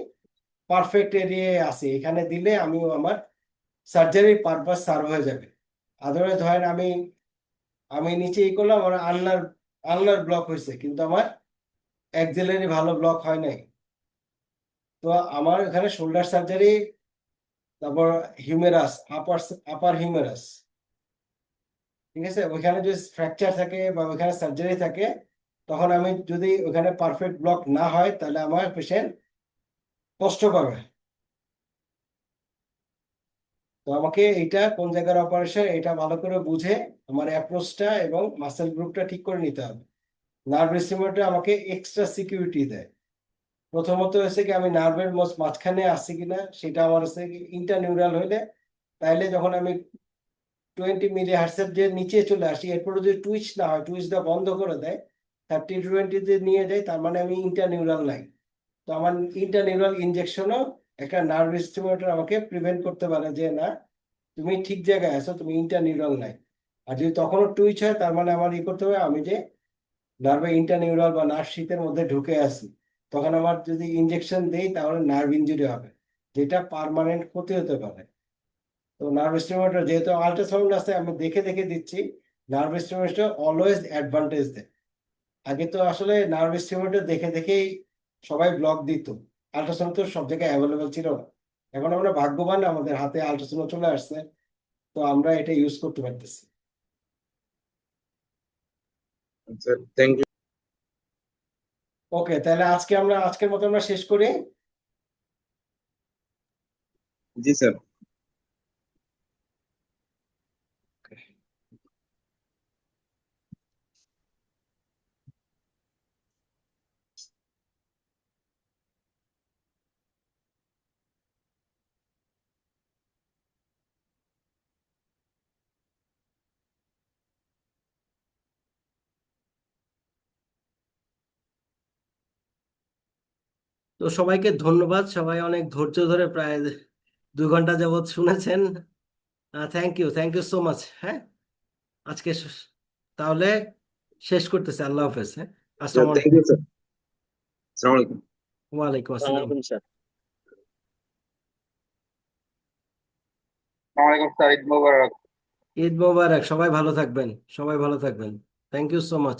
পারফেক্ট এরিয়ায় আছি। এখানে দিলে আমি আমার সার্জারির পারপাস সার্ভ হয়ে যাবে। আদারওয়াইজ ধরেন আমি আমি নিচে ই করলাম, আমার আলনার আলনার ব্লক হয়েছে কিন্তু আমার এক্সিলারি ভালো ব্লক হয় নাই। তো আমার এখানে শোল্ডার সার্জারি, তারপর হিউমেরাস, আপার আপার হিউমেরাস, ঠিক আছে, ওইখানে যদি ফ্র্যাকচার থাকে বা ওইখানে সার্জারি থাকে, তখন আমি যদি ওখানে পারফেক্ট ব্লক না হয় তাহলে আমার পেশেন্ট কষ্ট পাবে। তো আমাকে এটা কোন জায়গার অপারেশন এটা ভালো করে বুঝে আমার অ্যাপ্রোচটা এবং মাসেল গ্রুপটা ঠিক করে নিতে হবে। নার্ভ স্টিমুলেটর আমাকে এক্সট্রা সিকিউরিটি দেয়। প্রথমত হচ্ছে কি আমি নার্ভের মাঝখানে আছি কিনা সেটা আমার হচ্ছে কি ইন্টারনিউরাল হইলে, তাইলে যখন আমি 20 মিলি হার্টসের যে নিচে চলে আসি, এরপরে যদি টুইচ না হয়, টুইচ দেওয়া বন্ধ করে দেয়, 30-20 নিয়ে যায়, তার মানে আমি ইন্টারনিউরাল নাই। তো আমার ইন্টারনিউরাল ইনজেকশনও একটা নার্ভ স্টিমুলেটর আমাকে প্রিভেন্ট করতে পারে যে না, তুমি ঠিক জায়গায় আছো, তুমি ইন্টারনিউরাল নাই। আর যদি তখনও টুইচ হয়, তার মানে আমার করতে হবে আমি যে নার্ভে ইন্টারনিউরাল বা নার্ভ শীথের মধ্যে ঢুকে আছি। তখন আমার যদি ইনজেকশন দেই তাহলে নার্ভ ইনজুরি হবে, যেটা পার্মানেন্ট ক্ষতি হতে পারে। তো নার্ভ স্টিমুলেটর যেহেতু আল্ট্রাসাউন্ড আছে, আমি দেখে দেখে দিচ্ছি। নার্ভ স্টিমুলেটর অলওয়েজ অ্যাডভান্টেজ দেয়। আগে তো আসলে নার্ভ স্টিমুলেটর দেখে দেখেই সবাই ব্লক দিত, আল্ট্রাসাউন্ড তো সব জায়গায় অ্যাভেলেবেল ছিল না। এখন আমরা ভাগ্যবান, আমাদের হাতে আল্ট্রাসাউন্ড চলে আসছে, তো আমরা এটা ইউজ করতে পারতেছি। Sir thank you. ওকে, তাহলে আজকের মতো আমরা শেষ করি। জি স্যার। তো সবাইকে ধন্যবাদ, সবাই অনেক ধৈর্য ধরে প্রায় 2 ঘন্টা যাবৎ শুনেছেন। Thank you so much. হ্যাঁ, আজকে তাহলে শেষ করতেছি। আল্লাহ হাফেজ। হ্যাঁ, আসসালামু থ্যাংক আলাইকুম। You sir. আসসালামু আলাইকুম। ওয়ালাইকুম আসসালাম। আসসালামাইকুম স্যার, ঈদ মোবারক। ঈদ মোবারক, সবাই ভালো থাকবেন, সবাই ভালো থাকবেন। Thank you so much.